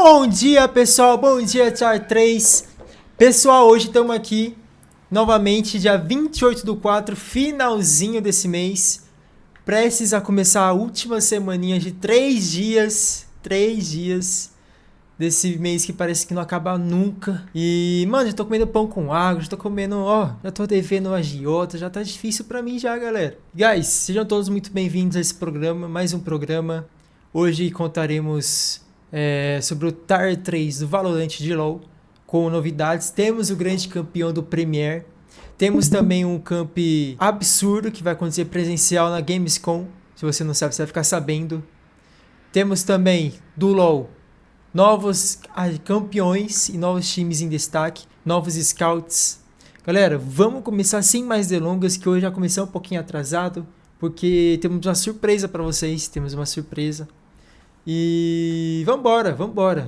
Bom dia, pessoal. Bom dia, Char 3. Pessoal, hoje estamos aqui novamente, dia 28/4, finalzinho desse mês. Prestes a começar a última semaninha de 3 dias. 3 dias desse mês que parece que não acaba nunca. E, mano, já tô comendo pão com água, já tô comendo, já tô devendo agiota, já tá difícil pra mim já, galera. Guys, sejam todos muito bem-vindos a esse programa, mais um programa. Hoje contaremos sobre o Tier 3 do Valorant de LoL, com novidades. Temos o grande campeão do Premier. Temos também um camp absurdo que vai acontecer presencial na Gamescom. Se você não sabe, você vai ficar sabendo. Temos também do LoL novos campeões e novos times em destaque, novos scouts. Galera, vamos começar sem mais delongas, que hoje já comecei um pouquinho atrasado, porque temos uma surpresa para vocês, temos uma surpresa. E vambora.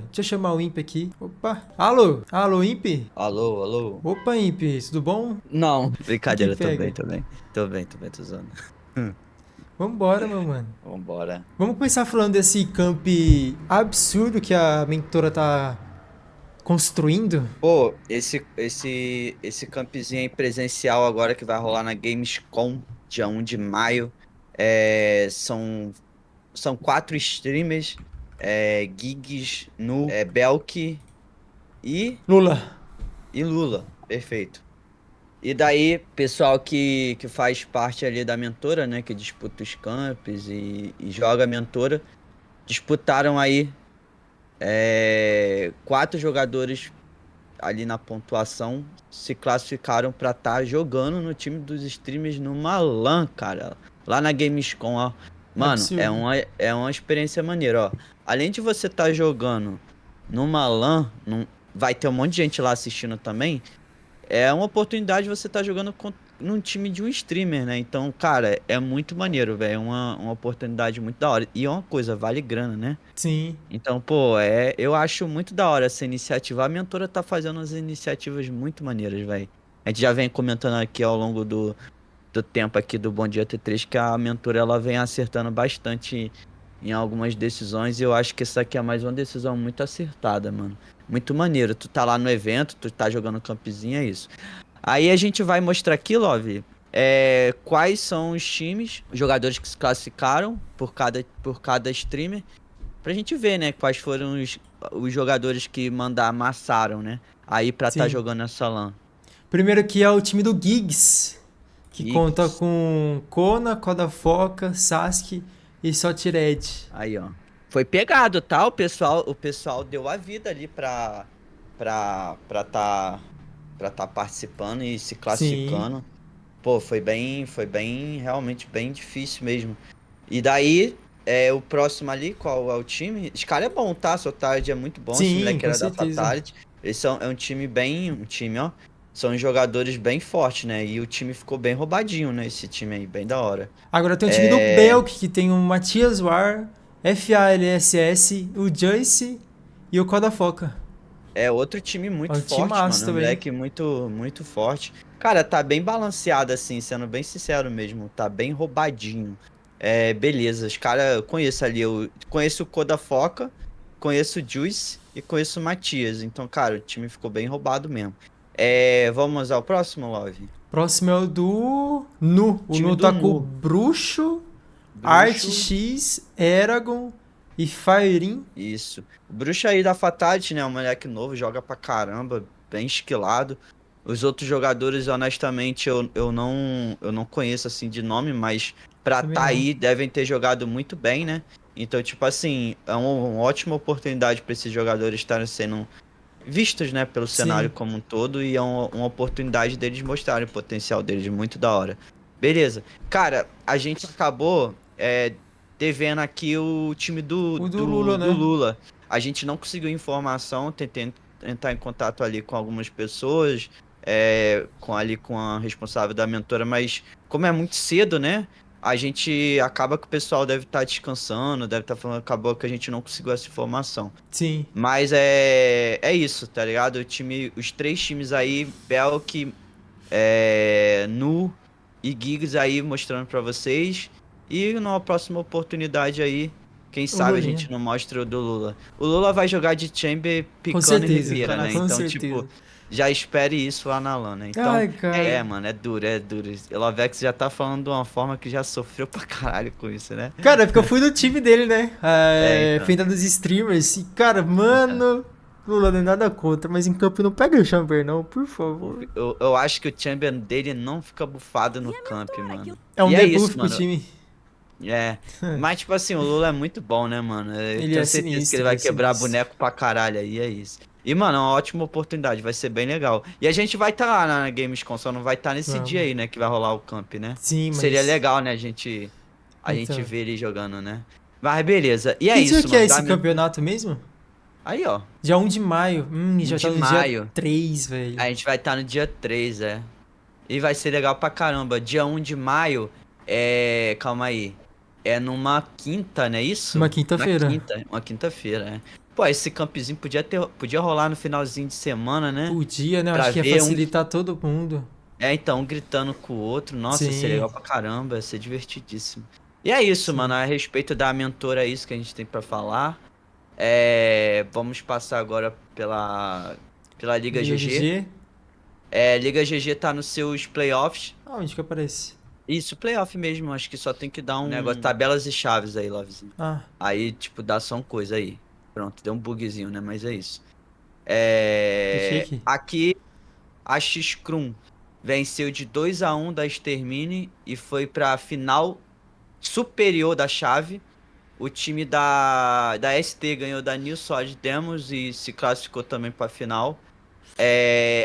Deixa eu chamar o Imp aqui. Opa. Alô, Imp? Alô. Opa, Imp, tudo bom? Não, brincadeira, Que tô bem, pega? tô zoando. Vambora, meu mano. Vambora. Vamos começar falando desse camp absurdo que a mentora tá construindo. Pô, esse campzinho aí presencial agora que vai rolar na Gamescom, dia 1 de maio, são 4 streamers, Gigs, Nu, Belk e, Lula. e Lula, perfeito. E daí, pessoal que faz parte ali da mentora, né, que disputa os campos e joga a mentora, disputaram aí 4 jogadores ali na pontuação se classificaram pra estar jogando no time dos streamers numa LAN, cara. Lá na Gamescom, ó. Mano, é Absurdo. uma, é uma experiência maneira, ó. Além de você estar jogando numa LAN, vai ter um monte de gente lá assistindo também. É uma oportunidade de você estar jogando num time de um streamer, né? Então, cara, é muito maneiro, velho. É uma oportunidade muito da hora. E é uma coisa, vale grana, né? Sim. Então, pô, eu acho muito da hora essa iniciativa. A mentora tá fazendo umas iniciativas muito maneiras, velho. A gente já vem comentando aqui ao longo do tempo aqui do Bom Dia T3 que a mentora ela vem acertando bastante em algumas decisões e eu acho que essa aqui é mais uma decisão muito acertada, mano. Muito maneiro. Tu tá lá no evento, tu tá jogando campzinho, é isso. Aí a gente vai mostrar aqui, Love, quais são os times, os jogadores que se classificaram por cada streamer. Pra gente ver, né, quais foram os jogadores que amassaram, né? Aí pra tá Sim. jogando essa LAN. Primeiro aqui é o time do Giggs, que conta Geeks. com Kona, Kodafoka, Sasuke e Sotired. Aí, ó. Foi pegado, tá? O pessoal deu a vida ali pra tá participando e se Sim. classificando. Pô, foi bem, realmente bem difícil mesmo. E daí, o próximo ali, qual é o time? Esse cara é bom, tá? Sotardi é muito bom. Esse Sim, moleque com era da certeza. Fatality. É um time bem. Um time, ó. São jogadores bem fortes, né? E o time ficou bem roubadinho, né? Esse time aí, bem da hora. Agora tem o time do É. Belk, que tem o Matias War, FALSS, o Joyce e o Kodafoka. É outro time É muito um time forte, massa mano. Um também. moleque muito, muito forte. Cara, tá bem balanceado, assim, sendo bem sincero mesmo. Tá bem roubadinho. Beleza. Os caras, eu conheço ali. Eu conheço o Kodafoka, conheço o Juice e conheço o Matias. Então, cara, o time ficou bem roubado mesmo. Vamos ao próximo, Love? Próximo é o do Nu. O Time Nu do tá com o Nu. Bruxo, Art Bruxo. X, Eragon e Firein. Isso. O Bruxo aí da Fatality, né? Um moleque novo, joga pra caramba, bem esquilado. Os outros jogadores, honestamente, eu não conheço assim de nome, mas pra Também tá não. aí devem ter jogado muito bem, né? Então, tipo assim, é uma ótima oportunidade para esses jogadores estarem sendo vistos, né, pelo cenário Sim. como um todo e é uma oportunidade deles mostrarem o potencial deles, muito da hora. Beleza. Cara, a gente acabou devendo aqui o time do, O do Lula, do, do né? Lula. A gente não conseguiu informação, tentei entrar em contato ali com algumas pessoas, com a responsável da mentora, mas como é muito cedo, né? A gente acaba que o pessoal deve estar descansando, deve estar falando, acabou que a gente não conseguiu essa informação. Sim. Mas é isso, tá ligado? Os 3 times aí, Belk, Nu e Giggs aí mostrando pra vocês. E numa próxima oportunidade aí, Quem sabe a Lulinha. gente não mostra o do Lula. O Lula vai jogar de Chamber Com picando e certeza, Rivera, né? com Então, certeza. tipo, já espere isso lá na LAN, né? Então, Ai, cara. mano, é duro, é duro. O Lovex já tá falando de uma forma que já sofreu pra caralho com isso, né? Cara, é porque eu fui no time dele, né? Então. Fenda dos streamers. E, cara, mano. Lula, não é nada contra, mas em campo não pega o Chamber, não, por favor. Eu acho que o Chamber dele não fica bufado no camp, mano. É um E é debuff isso, pro mano. time. É. Mas, tipo assim, o Lula é muito bom, né, mano? Eu Ele tenho é certeza que sinistro, ele vai ele é quebrar sinistro. boneco pra caralho aí, é isso. E, mano, é uma ótima oportunidade, vai ser bem legal. E a gente vai estar lá na Gamescom, só não vai estar nesse Vamos. dia aí, né, que vai rolar o camp, né? Sim, mas... Seria legal, né, a gente Então. ver ele jogando, né? Mas beleza. E é Que dia isso, que é mano. esse campeonato mesmo? Aí, ó. Dia 1 de maio. Já De tá no maio. dia 3, velho. A gente vai estar no dia 3, é. E vai ser legal pra caramba. Dia 1 de maio é. Calma aí. É numa quinta, não é isso? Uma quinta-feira. Uma quinta-feira, é. Pô, esse campzinho podia rolar no finalzinho de semana, né? Podia, né? Eu Pra acho que ia ver facilitar todo mundo. É, então, um gritando com o outro. Nossa, ia ser Sim. legal pra caramba, ia ser divertidíssimo. E é isso, Sim. mano. A respeito da mentora, é isso que a gente tem pra falar. Vamos passar agora pela Liga GG. Liga GG tá nos seus playoffs. Onde que aparece? Isso, playoff mesmo. Acho que só tem que dar um negócio, tabelas e chaves aí, Lovezinho. Ah, Aí, tipo, dá só uma coisa aí. Pronto, deu um bugzinho, né? Mas é isso. deixei aqui. Aqui, a X-Crum venceu de 2-1 da Extermine e foi pra final superior da chave. O time da ST ganhou da New Sword Demos e se classificou também pra final.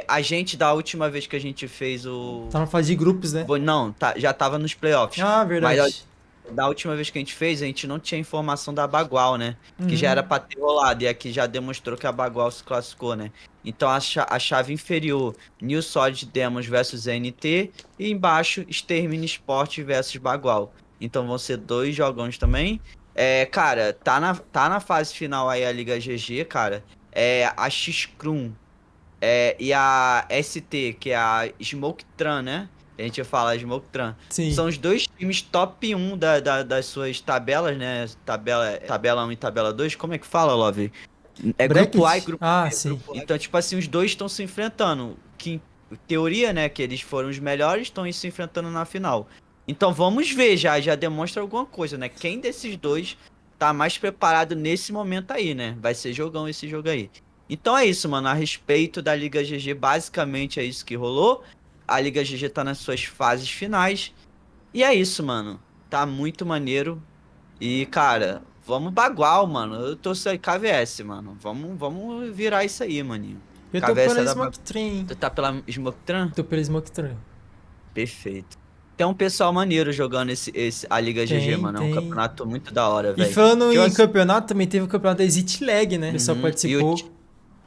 A gente, da última vez que a gente fez o... Tá na fase de grupos, né? Não, já tava nos playoffs. Ah, verdade. Mas da última vez que a gente fez, a gente não tinha informação da Bagual, né? Que já era pra ter rolado. E aqui já demonstrou que a Bagual se classificou, né? Então a chave inferior, New Solid Demos versus NT. E embaixo, Extermine Sport versus Bagual. Então vão ser 2 jogões também. Cara, tá na fase final aí a Liga GG, cara. A X-Crum e a ST, que é a Smoke Tran, né? A gente fala Smoke Tran. Sim. São os dois times top 1 das suas tabelas, né? Tabela 1 e tabela 2. Como é que fala, Love? Grupo A e Grupo Ah, B. sim. Então, tipo assim, os dois estão se enfrentando. Que, em teoria, né? Que eles foram os melhores, estão se enfrentando na final. Então, vamos ver, já demonstra alguma coisa, né? Quem desses dois tá mais preparado nesse momento aí, né? Vai ser jogão esse jogo aí. Então é isso, mano. A respeito da Liga GG, basicamente é isso que rolou. A Liga GG tá nas suas fases finais. E é isso, mano. Tá muito maneiro. E, cara, vamos bagual, mano. Eu tô sem KVS, mano. Vamos virar isso aí, maninho. Eu tô KVS pela da Smoke Train. Tu tá pela Smoke Tran? Tô pela Smoke Train. Perfeito. Tem um pessoal maneiro jogando a Liga GG, mano. É um campeonato muito da hora, velho. E falando em campeonato, também teve o campeonato da Exit Lag, né? O pessoal participou.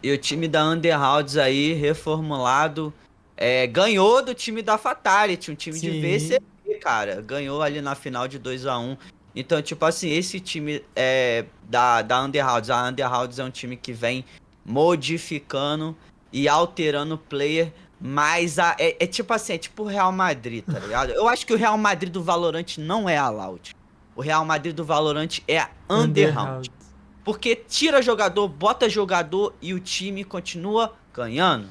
E o time da Underhounds aí, reformulado, ganhou do time da Fatality, um time de VCP, cara. Ganhou ali na final de 2-1. Então, tipo assim, esse time da Underhounds, a Underhounds é um time que vem modificando e alterando o player, mas tipo assim, é tipo o Real Madrid, tá ligado? Eu acho que o Real Madrid do Valorant não é a Loud. O Real Madrid do Valorant é a Underhounds. Porque tira jogador, bota jogador e o time continua ganhando.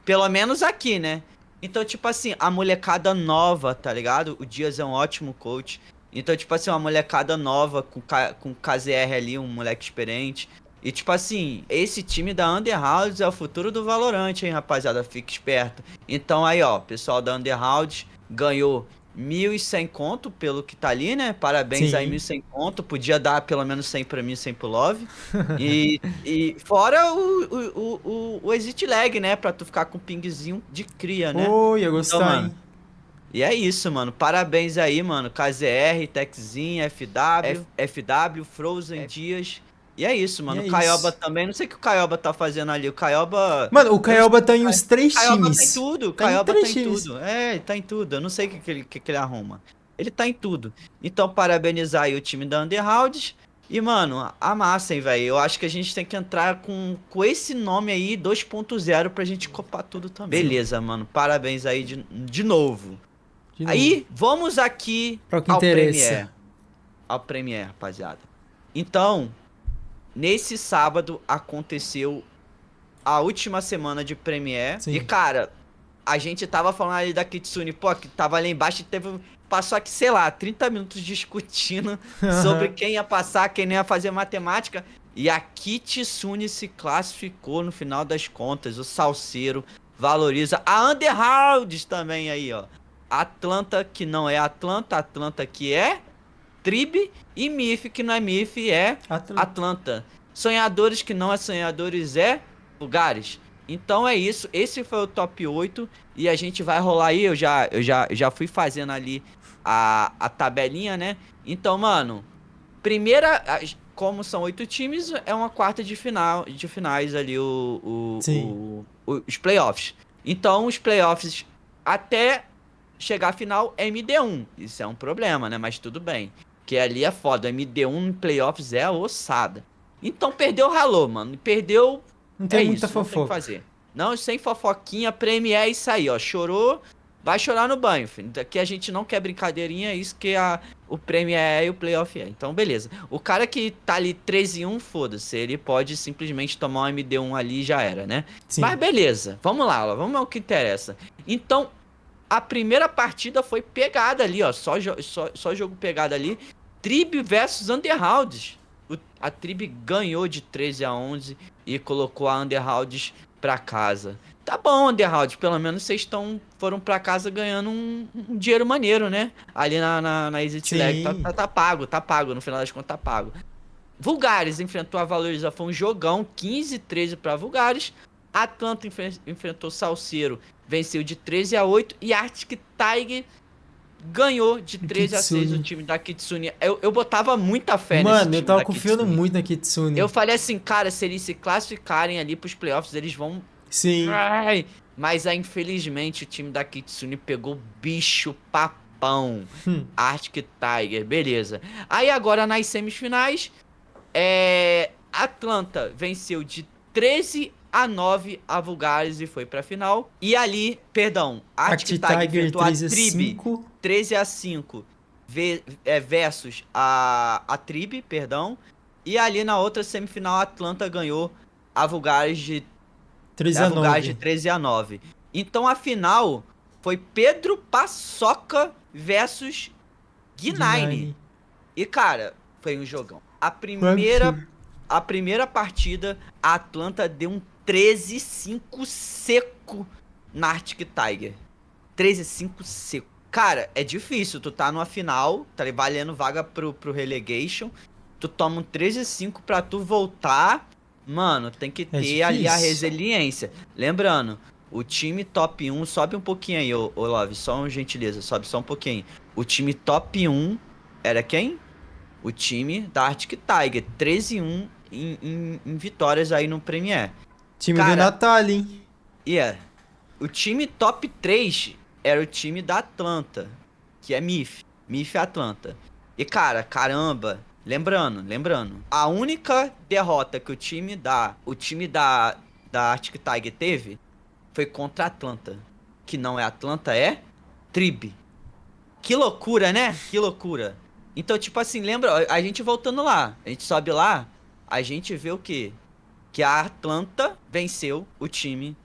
Pelo menos aqui, né? Então, tipo assim, a molecada nova, tá ligado? O Dias é um ótimo coach. Então, tipo assim, uma molecada nova com KZR ali, um moleque experiente. E, tipo assim, esse time da Underhounds é o futuro do Valorant, hein, rapaziada? Fique esperto. Então, aí, ó, pessoal da Underhounds ganhou 1.100 conto pelo que tá ali, né? Parabéns aí, 1.100 conto. Podia dar pelo menos 100 pra mim, 100 pro Love. E fora o Exit Lag, né? Pra tu ficar com pingzinho de cria, né? Ia gostar, hein? E é isso, mano. Parabéns aí, mano. KZR, Techzinho, FW, Frozen, Dias. E é isso, mano. O Caioba também. Não sei o que o Caioba tá fazendo ali. O Caioba... Mano, o Caioba tá em uns 3 times. Caioba tá em tudo. O Caioba tá em tudo. Ele tá em tudo. Eu não sei o que ele arruma. Ele tá em tudo. Então, parabenizar aí o time da Underhounds. E, mano, amassem, velho. Eu acho que a gente tem que entrar com esse nome aí, 2.0, pra gente copar tudo também. Beleza, mano. Parabéns aí de novo. Aí, vamos aqui ao Premier. Ao Premier, rapaziada. Então, nesse sábado aconteceu a última semana de Premiere. Sim. E, cara, a gente tava falando ali da Kitsune, pô, que tava lá embaixo e passou aqui, sei lá, 30 minutos discutindo sobre quem ia passar, quem não ia fazer matemática. E a Kitsune se classificou no final das contas. O Salseiro valoriza. A Underhounds também aí, ó. Atlanta, que não é Atlanta. Atlanta, que é Tribe. E Mif, que não é Mif, é Atlanta. Sonhadores, que não é Sonhadores, é Lugares. Então é isso. Esse foi o top 8. E a gente vai rolar aí. Eu já fui fazendo ali a tabelinha, né? Então, mano, primeira, como são 8 times, é uma quarta de finais ali os playoffs. Então, os playoffs até chegar à final é MD1. Isso é um problema, né? Mas tudo bem. Que ali é foda. MD1 em playoffs é ossada. Então, perdeu, ralou, mano. Perdeu. Não tem muita isso, não tem o que fofoca. fazer. Não, sem fofoquinha, Premier é isso aí, ó. Chorou, vai chorar no banho, filho. Daqui a gente não quer brincadeirinha, é isso que o Premier é e o Playoff é. Então, beleza. O cara que tá ali 13-1, foda-se. Ele pode simplesmente tomar um MD1 ali e já era, né? Sim. Mas beleza, vamos lá, ó, vamos ao que interessa. Então, a primeira partida foi pegada ali, ó. Só jogo pegado ali. Tribe versus Underhounds. A Tribe ganhou de 13-11 e colocou a Underhounds pra casa. Tá bom, Underhounds, pelo menos vocês foram pra casa ganhando um dinheiro maneiro, né? Ali na Exit Lag. Tá pago, no final das contas tá pago. Vulgares enfrentou a Valoriza, foi um jogão, 15-13 pra Vulgares. Atlanta enfrentou Salseiro, venceu de 13-8. E Arctic Tiger ganhou de 13-6 o time da Kitsune. Eu botava muita fé nesse time. Mano, eu tava confiando muito na Kitsune. Eu falei assim, cara, se eles se classificarem ali pros playoffs, eles vão... Sim. Ai, mas aí, infelizmente, o time da Kitsune pegou bicho papão. Arctic Tiger, beleza. Aí agora nas semifinais, Atlanta venceu de 13-9 a Vulgares e foi pra final. E ali, perdão, Arctic Tiger enfrentou a Tribe 13-5 versus a Tribe, perdão. E ali na outra semifinal, a Atlanta ganhou a Vulgares de 13-9. Então a final foi Pedro Paçoca versus G9. E cara, foi um jogão. A primeira partida, a Atlanta deu um 13-5 seco na Arctic Tiger. 13-5 seco. Cara, é difícil. Tu tá numa final, tá valendo vaga pro relegation. Tu toma um 13-5 pra tu voltar. Mano, tem que ter ali a resiliência. Lembrando, o time top 1, sobe um pouquinho aí, ô Love, só uma gentileza, sobe só um pouquinho. O time top 1 era quem? O time da Arctic Tiger, 13-1 em vitórias aí no Premier. Time do Natália, hein? O time top 3 era o time da Atlanta, que é Mif Atlanta. E cara, caramba... Lembrando, a única derrota que o time da Arctic Tiger teve foi contra a Atlanta. Que não é Atlanta, é Tribe. Que loucura, né? Que loucura. Então, tipo assim, lembra, a gente voltando lá, a gente sobe lá, a gente vê o quê? Que a Atlanta venceu o time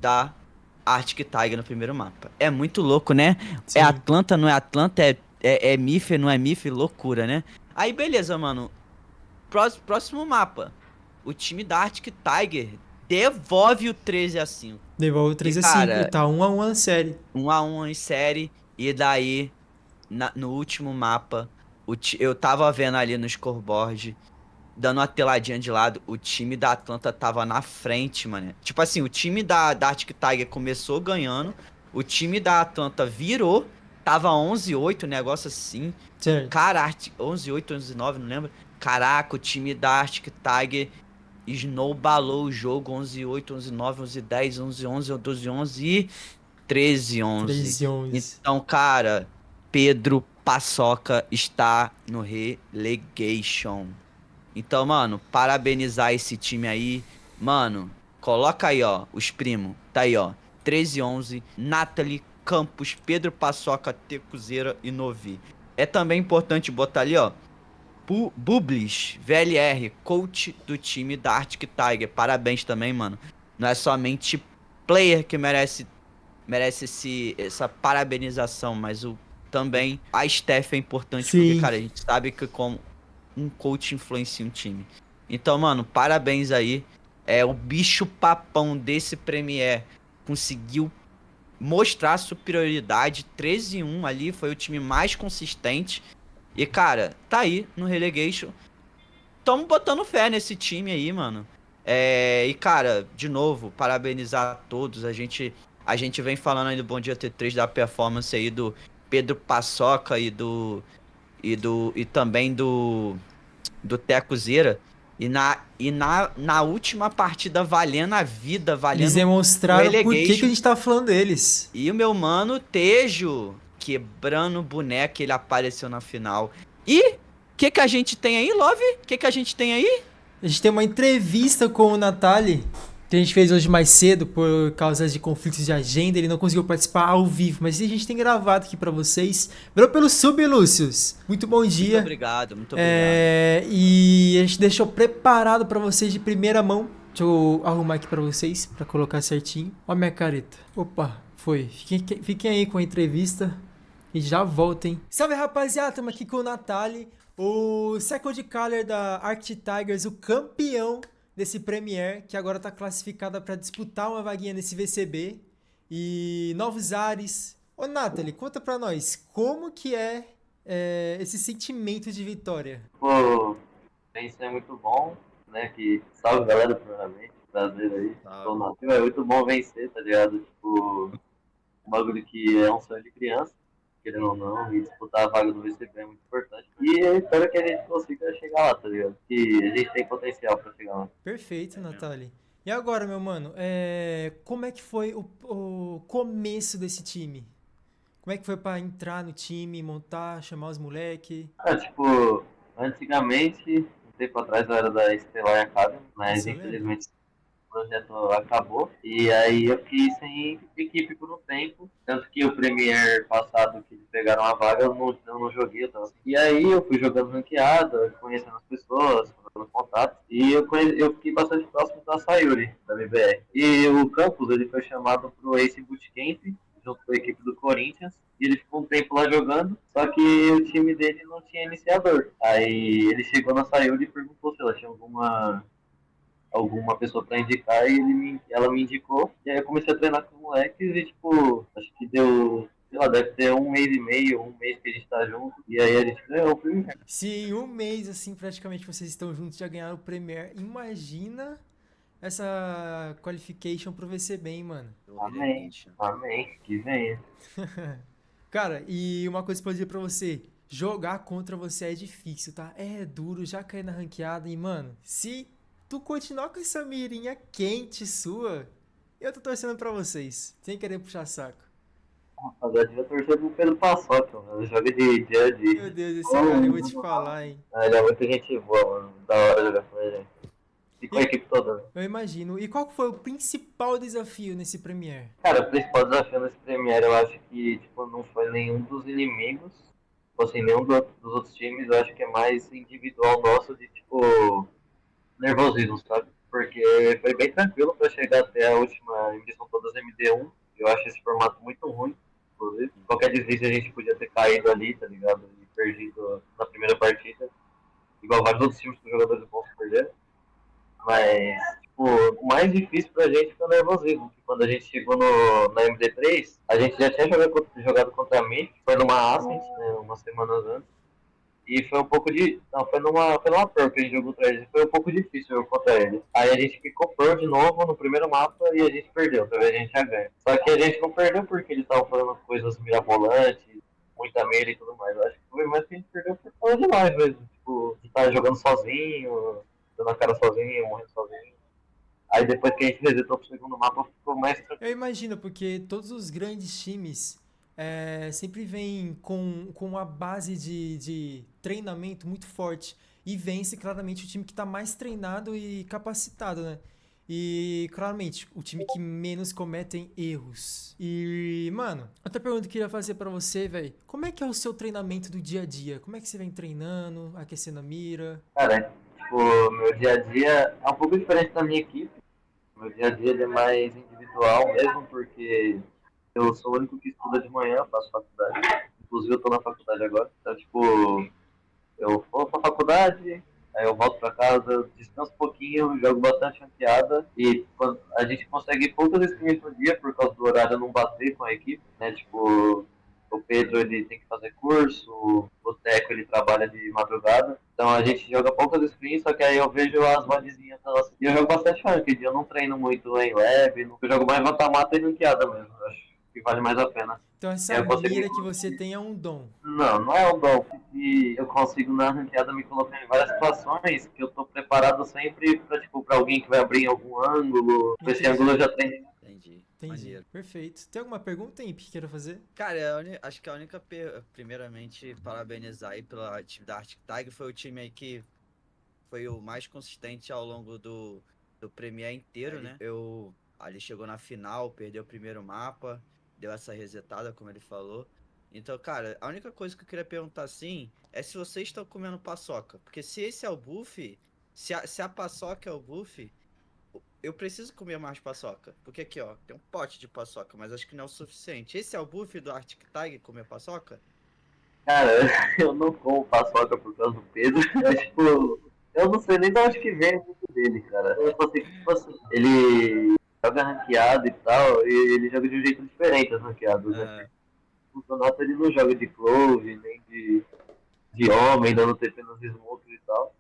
da Arctic Tiger no primeiro mapa. É muito louco, né? Sim. É Atlanta, não é Atlanta, é Mif, não é Mif, loucura, né? Aí, beleza, mano. Próximo mapa. O time da Arctic Tiger devolve o 13-5. Devolve o 13-5, tá 1-1 na série. 1-1 em série. E daí, no último mapa, eu tava vendo ali no scoreboard, dando uma teladinha de lado, o time da Atlanta tava na frente, mano. Tipo assim, o time da Arctic Tiger começou ganhando, o time da Atlanta virou, tava 11-8, negócio assim. Certo. Cara, 11-8, 11-9, não lembro. Caraca, o time da Arctic Tiger snowballou o jogo. 11-8, 11-9, 11-10, 11-11, 12-11 e 13-11. Então, cara, Pedro Paçoca está no relegation. Então, mano, parabenizar esse time aí. Mano, coloca aí, ó, os primos. Tá aí, ó. 13-11, Nathalie, Campos, Pedro Paçoca, Tecuzeira e Novi. É também importante botar ali, ó, Bublis, VLR, coach do time da Arctic Tiger. Parabéns também, mano. Não é somente player que merece essa parabenização, mas também a staff é importante, porque, Sim. cara, a gente sabe que como um coach influencia um time. Então, mano, parabéns aí. O bicho papão desse Premier conseguiu mostrar a superioridade. 13-1 ali, foi o time mais consistente. E, cara, tá aí no relegation. Tamo botando fé nesse time aí, mano. E, cara, de novo, parabenizar a todos. A gente vem falando aí do Bom Dia T3, da performance aí do Pedro Paçoca e também do Tecozeira. E na última partida, valendo a vida, Eles valendo o demonstraram por que a relegation. gente tá falando deles. E o meu mano Tejo quebrando o boneco, ele apareceu na final. E o que a gente tem aí, Love? O que a gente tem aí? A gente tem uma entrevista com o Natali, que a gente fez hoje mais cedo por causa de conflitos de agenda. Ele não conseguiu participar ao vivo, mas a gente tem gravado aqui pra vocês. Valeu pelo sub, Lúcius. Muito bom dia. Muito obrigado, muito obrigado. E a gente deixou preparado pra vocês de primeira mão. Deixa eu arrumar aqui pra vocês, pra colocar certinho. Ó a minha careta. Opa, foi. Fiquem aí com a entrevista e já voltem. Salve, rapaziada, estamos aqui com o Natali, o second caller da Arctic Tigers, o campeão desse Premier, que agora tá classificada para disputar uma vaguinha nesse VCB e novos ares. Ô Natali, conta pra nós, como que esse sentimento de vitória? Pô, vencer é muito bom, né? Que salve galera, primeiramente, prazer aí. Tô nativo, é muito bom vencer, tá ligado? Tipo, um bagulho que é um sonho de criança, querendo ou não, e disputar a vaga do VCB é muito importante. E eu espero que a gente consiga chegar lá, tá ligado? Que a gente tem potencial pra chegar lá. Perfeito, Natali. E agora, meu mano, como é que foi o começo desse time? Como é que foi pra entrar no time, montar, chamar os moleque? Tipo, antigamente, um tempo atrás eu era da Stellar Academy, mas Isso eu lembro. infelizmente o projeto acabou. E aí eu fiquei sem equipe por um tempo. Tanto que o Premier passado que eles pegaram a vaga, eu não joguei. E aí eu fui jogando ranqueada, conhecendo as pessoas, fazendo contatos. E eu fiquei bastante próximo da Sayuri, da MBR. E o campus ele foi chamado pro Ace Bootcamp, junto com a equipe do Corinthians. E ele ficou um tempo lá jogando, só que o time dele não tinha iniciador. Aí ele chegou na Sayuri e perguntou se ela tinha alguma pessoa pra indicar e ela me indicou. E aí eu comecei a treinar com os moleques e, tipo, acho que deu, sei lá, deve ter um mês e meio, um mês que a gente tá junto. E aí a gente ganhou o primeiro. Se em um mês, assim, praticamente vocês estão juntos, já ganharam o Premier, imagina essa qualification pro VCB, hein, mano? Amém, amém, que venha. Cara, e uma coisa pra eu dizer pra você, jogar contra você é difícil, tá? É duro, já cair na ranqueada e, mano, se tu continuar com essa mirinha quente sua, eu tô torcendo pra vocês, sem querer puxar saco. Rapaziada, eu torcer pro Pedro Paçoca, mano. Joga de Judge. Meu Deus, esse cara, eu vou te falar, hein? Ele é muita gente boa, mano. Da hora jogar com ele. E com a equipe toda, né? Eu imagino. E qual foi o principal desafio nesse Premier? Cara, o principal desafio nesse Premier, eu acho que, tipo, não foi nenhum dos inimigos, tipo assim, nenhum dos outros times, eu acho que é mais individual nosso de, tipo, nervosismo, sabe? Porque foi bem tranquilo pra chegar até a última emissão todas MD1, eu acho esse formato muito ruim, inclusive. Qualquer deslize a gente podia ter caído ali, tá ligado? E perdido na primeira partida, igual vários outros times que os jogadores bons perderam. Mas, tipo, o mais difícil pra gente foi o nervosismo. Que quando a gente chegou na MD3, a gente já tinha jogado contra a mim, foi numa Ascent, né, umas semanas antes. E foi um pouco de. Não, foi numa Pro que a gente jogou contra eles. Foi um pouco difícil jogar contra eles. Aí a gente ficou Pro de novo no primeiro mapa e a gente perdeu. Talvez a gente já ganha. Só que a gente não perdeu porque eles estavam falando coisas mirabolantes, muita mira e tudo mais. Eu acho que foi mais que a gente perdeu por causa de nós mesmo. Tipo, de estar jogando sozinho, dando a cara sozinho, morrendo sozinho. Aí depois que a gente resetou pro segundo mapa, ficou mais tranquilo. Eu imagino, porque todos os grandes times sempre vêm com uma base de treinamento muito forte e vence claramente o time que está mais treinado e capacitado, né? E, claramente, o time que menos cometem erros. E, mano, outra pergunta que eu queria fazer pra você, velho. Como é que é o seu treinamento do dia a dia? Como é que você vem treinando, aquecendo a mira? Cara, tipo, meu dia a dia é um pouco diferente da minha equipe. Meu dia a dia ele é mais individual mesmo, porque eu sou o único que estuda de manhã, faço faculdade. Inclusive eu tô na faculdade agora. Então, tipo, eu vou pra faculdade, aí eu volto pra casa, descanso um pouquinho, jogo bastante ranqueada e quando a gente consegue poucas skins no dia por causa do horário não bater com a equipe, né? Tipo, o Pedro ele tem que fazer curso, o Teco ele trabalha de madrugada, então a gente joga poucas screens, só que aí eu vejo as modzinhas nossas. E eu jogo bastante ranked, eu não treino muito em lab, eu jogo mais mata-mata e ranqueada mesmo, eu acho que vale mais a pena. Então, E essa aí eu consigo mira que você tem é um dom. não é um dom. E eu consigo na ranqueada me colocar em várias situações que eu tô preparado sempre pra, tipo, pra alguém que vai abrir em algum ângulo. Esse ângulo eu Entendi. já treino. Entendi. Entendi. Maneiro. Perfeito. Tem alguma pergunta, Imp, que queira fazer? Cara, acho que a única. Primeiramente, parabenizar aí pela time da Arctic Tiger. Foi o time aí que foi o mais consistente ao longo do Premier inteiro, né? Ali chegou na final, perdeu o primeiro mapa, deu essa resetada, como ele falou. Então, cara, a única coisa que eu queria perguntar assim é se vocês estão comendo paçoca. Porque se esse é o buff, se a paçoca é o buff, eu preciso comer mais paçoca. Porque aqui, ó, tem um pote de paçoca, mas acho que não é o suficiente. Esse é o buff do Arctic Tiger comer paçoca? Cara, eu não como paçoca por causa do Pedro. É tipo, eu não sei nem de onde que vem o vídeo dele, cara. Eu só sei que, tipo assim, ele joga ranqueado e tal, e ele joga de um jeito diferente as ranqueadas, né? Aham. No campeonato ele não joga de Clove, nem de homem, dando TP nos smokes e tal.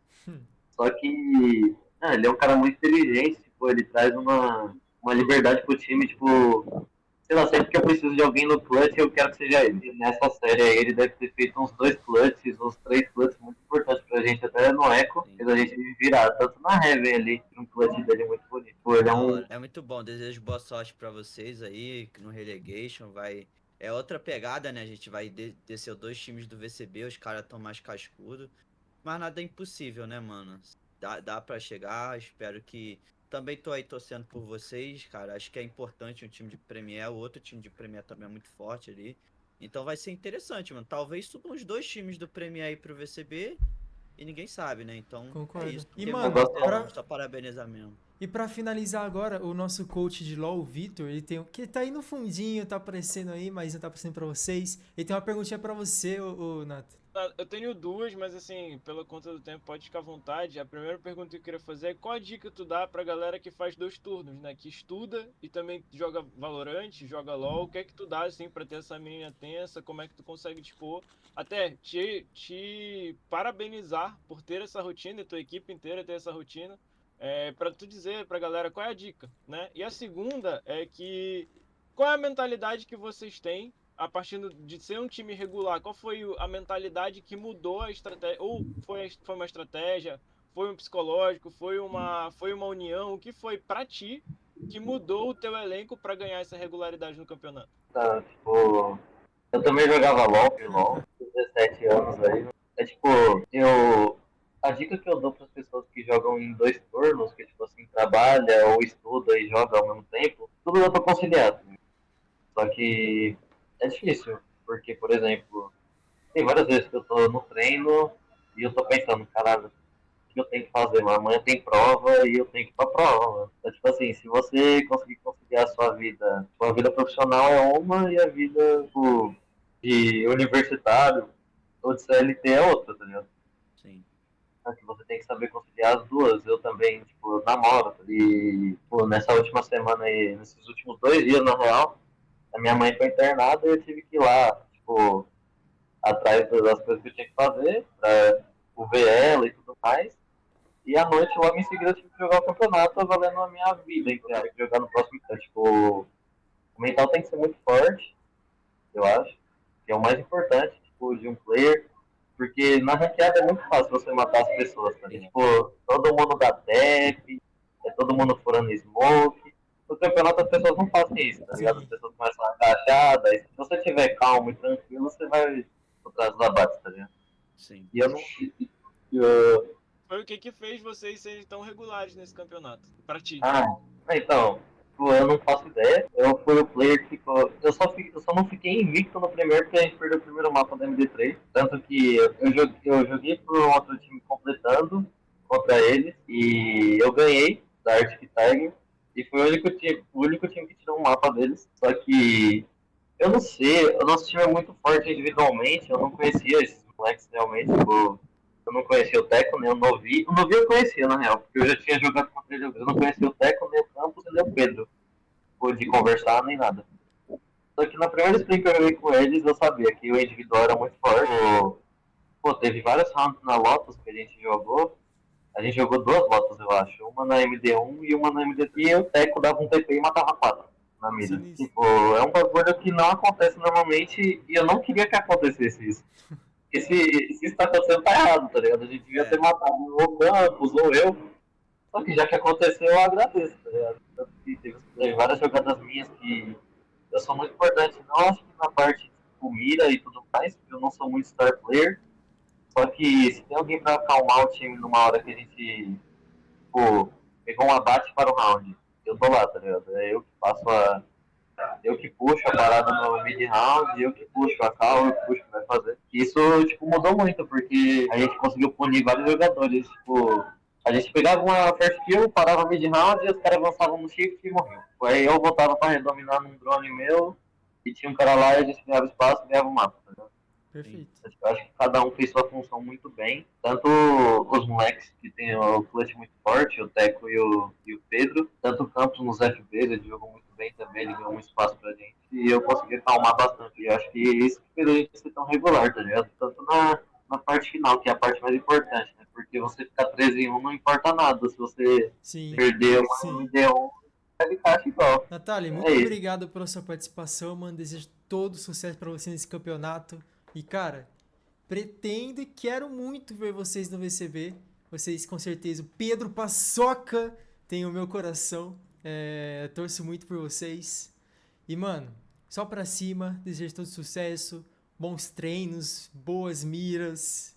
Só que ele é um cara muito inteligente, tipo, ele traz uma liberdade pro time, tipo, sei lá, sempre que eu preciso de alguém no clutch, eu quero que seja ele. E nessa série aí, ele deve ter feito uns 2 clutches, uns 3 clutches muito importantes pra gente, até no Echo, Sim. fez a gente virar, tanto na Heaven ali, um clutch dele muito bonito. Pô, ele é Da um. hora. É muito bom. Desejo boa sorte pra vocês aí no Relegation. Vai. É outra pegada, né? A gente vai descer dois times do VCB, os caras tão mais cascudo. Mas nada é impossível, né, mano? Dá pra chegar. Espero que. Também tô aí torcendo por vocês, cara. Acho que é importante um time de Premier. O outro time de Premier também é muito forte ali. Então vai ser interessante, mano. Talvez subam os dois times do Premier aí pro VCB e ninguém sabe, né? Então é Concordo. isso. Não E, tem Eu muito a mano, gosto dizer, não. pra, Só parabenizar mesmo. e pra finalizar agora, o nosso coach de LoL, o Vitor, ele tem. Que tá aí no fundinho, tá aparecendo aí, mas não tá aparecendo pra vocês. Ele tem uma perguntinha pra você, ô Nath. Eu tenho duas, mas assim, pela conta do tempo, pode ficar à vontade. A primeira pergunta que eu queria fazer é qual a dica tu dá pra galera que faz 2 turnos, né? Que estuda e também joga Valorant, joga LoL. O que é que tu dá, assim, pra ter essa menina tensa? Como é que tu consegue, tipo, até te parabenizar por ter essa rotina, e tua equipe inteira ter essa rotina. Pra tu dizer pra galera qual é a dica, né? E a segunda é que qual é a mentalidade que vocês têm a partir de ser um time regular? Qual foi a mentalidade que mudou a estratégia? Ou foi uma estratégia? Foi um psicológico? Foi uma união? O que foi pra ti que mudou o teu elenco pra ganhar essa regularidade no campeonato? Tá, tipo, eu também jogava LOL, com 17 anos aí. É tipo, eu. A dica que eu dou para as pessoas que jogam em 2 turnos, que tipo assim, trabalha ou estuda e joga ao mesmo tempo, tudo dá para conciliar. Tá? Só que é difícil, porque, por exemplo, tem várias vezes que eu tô no treino e eu tô pensando, caralho, o que eu tenho que fazer? Mano? Amanhã tem prova e eu tenho que ir pra prova. Mano. Então, tipo assim, se você conseguir conciliar sua vida profissional é uma e a vida tipo, de universitário ou de CLT é outra, tá ligado? Sim. Então, que você tem que saber conciliar as duas. Eu também, tipo, eu namoro. E, pô, nessa última semana aí, nesses últimos 2 dias, na real, a minha mãe foi internada e eu tive que ir lá, tipo, atrás das coisas que eu tinha que fazer, pra ver ela e tudo mais. E à noite, logo em seguida, eu tive que jogar o campeonato valendo a minha vida, entre aspas, jogar no próximo. Então, tipo, o mental tem que ser muito forte, eu acho, que é o mais importante, tipo, de um player, porque na ranqueada é muito fácil você matar as pessoas, tá ligado? Tipo, todo mundo dá tap, todo mundo furando smoke. No campeonato as pessoas não fazem isso, tá ligado? As Sim. pessoas começam a agachar, daí se você tiver calmo e tranquilo, você vai por trás dos abates, tá ligado? Sim. E eu não. Eu, foi o que fez vocês serem tão regulares nesse campeonato, pra ti. Então, tipo, eu não faço ideia. Eu fui o player que ficou. Eu só não fiquei invicto no primeiro porque a gente perdeu o primeiro mapa da MD3. Tanto que eu joguei pro outro time completando contra eles e eu ganhei da Arctic Tiger. E foi o único time que tirou um mapa deles. Só que eu não sei, o nosso time é muito forte individualmente, eu não conhecia esses moleques realmente, tipo, eu não conhecia o Teco, nem o Novi. O Novi eu conhecia, na real, porque eu já tinha jogado contra ele. Eu não conhecia o Teco, nem o Campos, nem o Pedro. Tipo, de conversar, nem nada. Só que na primeira sprint que eu joguei com eles, eu sabia que o individual era muito forte. Pô, teve várias rounds na Lotus que a gente jogou. A gente jogou duas Lotus, eu acho. Uma na MD1 e uma na MD3. E o Teco dava um TP e matava 4 na mira. Sinistro. Tipo, é um bagulho que não acontece normalmente e eu não queria que acontecesse isso. Se isso tá acontecendo, tá errado, tá ligado? A gente devia ter matado o Campos ou eu. Só que já que aconteceu, eu agradeço, tá ligado? Tanto que teve várias jogadas minhas que eu sou muito importante, não acho que na parte de mira e tudo mais, porque eu não sou muito star player. Só que se tem alguém pra acalmar o time numa hora que a gente, pô, pegou um abate para o round, eu tô lá, tá ligado? É eu que faço eu que puxo a parada no mid-round, eu que puxo a cal, eu que puxo o que vai fazer. Isso, tipo, mudou muito, porque a gente conseguiu punir vários jogadores, tipo, a gente pegava uma first kill, parava mid-round e os caras avançavam no shift e morriam. Aí eu voltava pra redominar num drone meu, e tinha um cara lá e a gente ganhava espaço e ganhava o mapa, tá ligado? Perfeito. Eu acho que cada um fez sua função muito bem. Tanto os moleques que tem o clutch muito forte, o Teco e o Pedro. Tanto o Campos nos FBs, ele jogou muito bem também, ele ganhou muito espaço pra gente. E eu consegui acalmar bastante. E eu acho que isso que fez a gente ser tão regular, tá ligado? Tanto na parte final, que é a parte mais importante, né? Porque você ficar 13-1 não importa nada. Se você Sim. perder Sim. uma MD1, vai ficar igual. Natália, muito isso. obrigado pela sua participação, mano. Desejo todo sucesso pra você nesse campeonato. E, cara, pretendo e quero muito ver vocês no VCB. Vocês, com certeza, o Pedro Paçoca tem o meu coração. Torço muito por vocês. E, mano, só pra cima. Desejo todo sucesso, bons treinos, boas miras.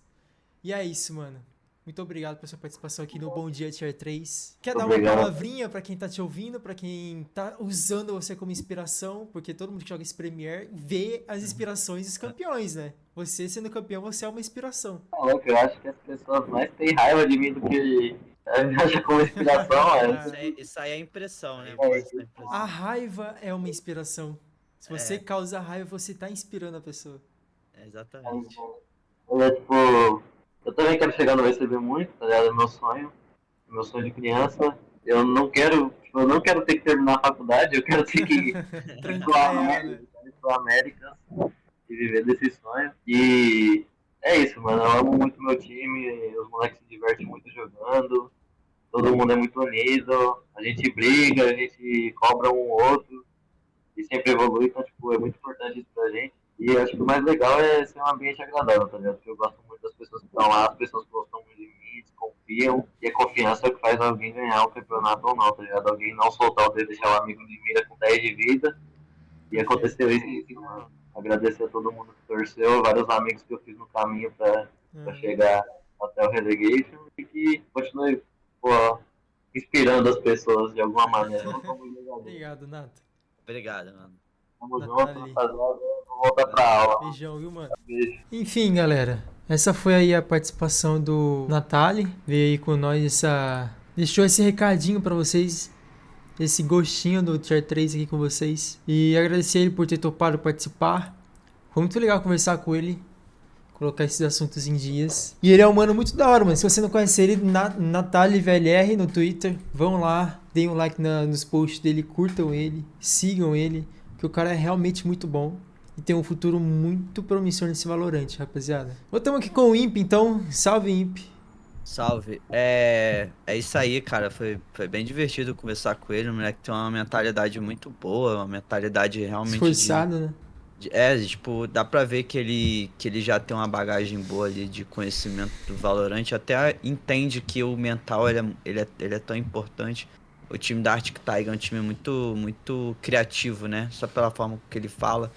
E é isso, mano. Muito obrigado pela sua participação aqui no Bom Dia Tier 3. Quer dar uma Obrigado. palavrinha pra quem tá te ouvindo, pra quem tá usando você como inspiração? Porque todo mundo que joga esse Premier vê as inspirações dos campeões, né? Você sendo campeão, você é uma inspiração. Eu acho que as pessoas mais têm raiva de mim do que me acham como inspiração. Isso aí é impressão, né? É. Isso é impressão. A raiva é uma inspiração. Se você causa raiva, você tá inspirando a pessoa. Exatamente. Eu também quero chegar no VCB muito, tá ligado? É meu sonho de criança. Eu não quero ter que terminar a faculdade, eu quero ter que ir para América e viver desse sonho. E é isso, mano. Eu amo muito meu time, os moleques se divertem muito jogando, todo mundo é muito unido, a gente briga, a gente cobra um outro e sempre evolui, então tipo, é muito importante isso pra gente. E eu acho que o mais legal é ser um ambiente agradável, tá ligado? Porque eu gosto muito das pessoas que estão lá, as pessoas que gostam muito de mim, confiam, e a confiança é o que faz alguém ganhar o campeonato ou não, tá ligado? Alguém não soltar o dedo, deixar o amigo de mira com 10 de vida, e aconteceu isso, mano. Agradecer a todo mundo que torceu, vários amigos que eu fiz no caminho pra chegar até o relegation, e que continue, inspirando as pessoas de alguma maneira. Obrigado, Nato. Obrigado, mano. Tamo junto, rapaziada. Vou voltar pra aula. Beijão, viu, mano? Beijo. Enfim, galera. Essa foi aí a participação do Natali. Veio aí com nós deixou esse recadinho pra vocês. Esse gostinho do Tier 3 aqui com vocês. E agradecer ele por ter topado participar. Foi muito legal conversar com ele. Colocar esses assuntos em dias. E ele é um mano muito da hora, mano. Se você não conhece ele, Natali VLR no Twitter. Vão lá, deem um like nos posts dele, curtam ele, sigam ele. Que o cara é realmente muito bom. E tem um futuro muito promissor nesse Valorant, rapaziada. Voltamos aqui com o Imp, então. Salve, Imp. Salve. É isso aí, cara. Foi bem divertido conversar com ele. O moleque tem uma mentalidade muito boa, uma mentalidade realmente Esforçado, né? Tipo, dá pra ver que ele já tem uma bagagem boa ali de conhecimento do Valorant. Até entende que o mental ele é tão importante. O time da Arctic Tiger é um time muito, muito criativo, né? Só pela forma que ele fala.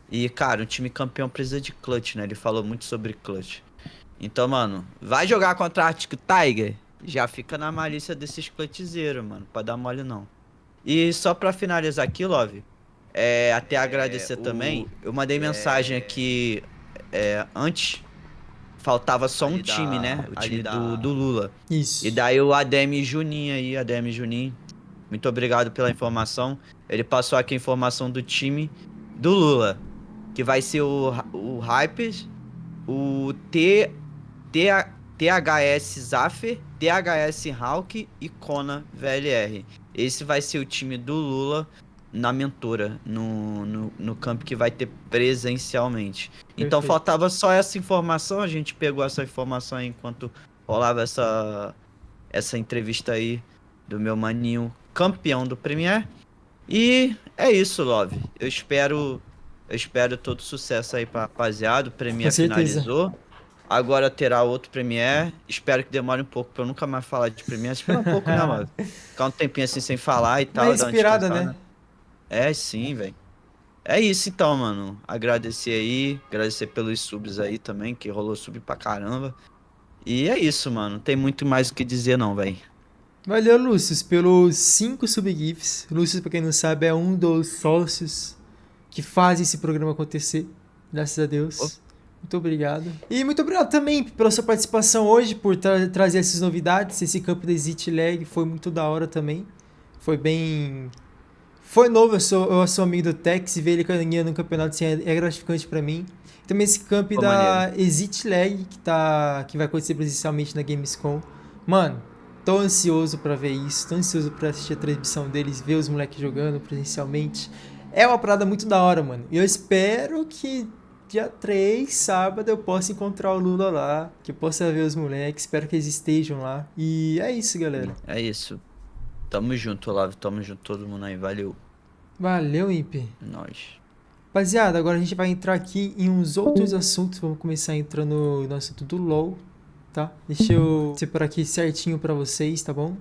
E, cara, um time campeão precisa de clutch, né? Ele falou muito sobre clutch. Então, mano, vai jogar contra a Arctic Tiger? Já fica na malícia desses clutchzeiros, mano. Pra dar mole não. E só pra finalizar aqui, Love, até agradecer também. Eu mandei mensagem aqui antes. Faltava só um time, né? O time do Lula. Isso. E daí o ADM Juninho aí, ADM Juninho. Muito obrigado pela informação. Ele passou aqui a informação do time do Lula. Que vai ser o Hypers, o THS Zaffer, THS Hawk e Kona VLR. Esse vai ser o time do Lula na mentora, no campo que vai ter presencialmente. Então Perfeito. faltava só essa informação, a gente pegou essa informação aí enquanto rolava essa entrevista aí do meu maninho campeão do Premier. E é isso, Love. Eu espero todo sucesso aí pra rapaziada. O Premier Com certeza. finalizou. Agora terá outro Premier. Espero que demore um pouco pra eu nunca mais falar de Premier. Espera um pouco, né, Love? Ficar um tempinho assim sem falar e tal. Uma dar uma respirada, descansada. né? É, sim, velho. É isso então, mano. Agradecer aí. Agradecer pelos subs aí também, que rolou sub pra caramba. E é isso, mano. Não tem muito mais o que dizer não, velho. Valeu, Lúcio, pelos 5 subgifs. Lúcio, pra quem não sabe, é um dos sócios que faz esse programa acontecer. Graças a Deus. Muito obrigado. E muito obrigado também pela sua participação hoje, por trazer essas novidades. Esse campo da Exit Lag foi muito da hora também. Foi bem... Foi novo, eu sou amigo do Tex e ver ele ganhando um campeonato assim é gratificante pra mim. Também esse camp Pô, da Exit Lag que vai acontecer presencialmente na Gamescom. Mano, tô ansioso pra ver isso, tô ansioso pra assistir a transmissão deles, ver os moleques jogando presencialmente. É uma parada muito da hora, mano. E eu espero que dia 3, sábado, eu possa encontrar o Lula lá, que eu possa ver os moleques, espero que eles estejam lá. E é isso, galera. É isso. Tamo junto, Olavo. Tamo junto todo mundo aí. Valeu. Valeu, Imp. Nós. Rapaziada, agora a gente vai entrar aqui em uns outros assuntos. Vamos começar entrando no assunto do LoL, tá? Deixa eu separar aqui certinho pra vocês, tá bom?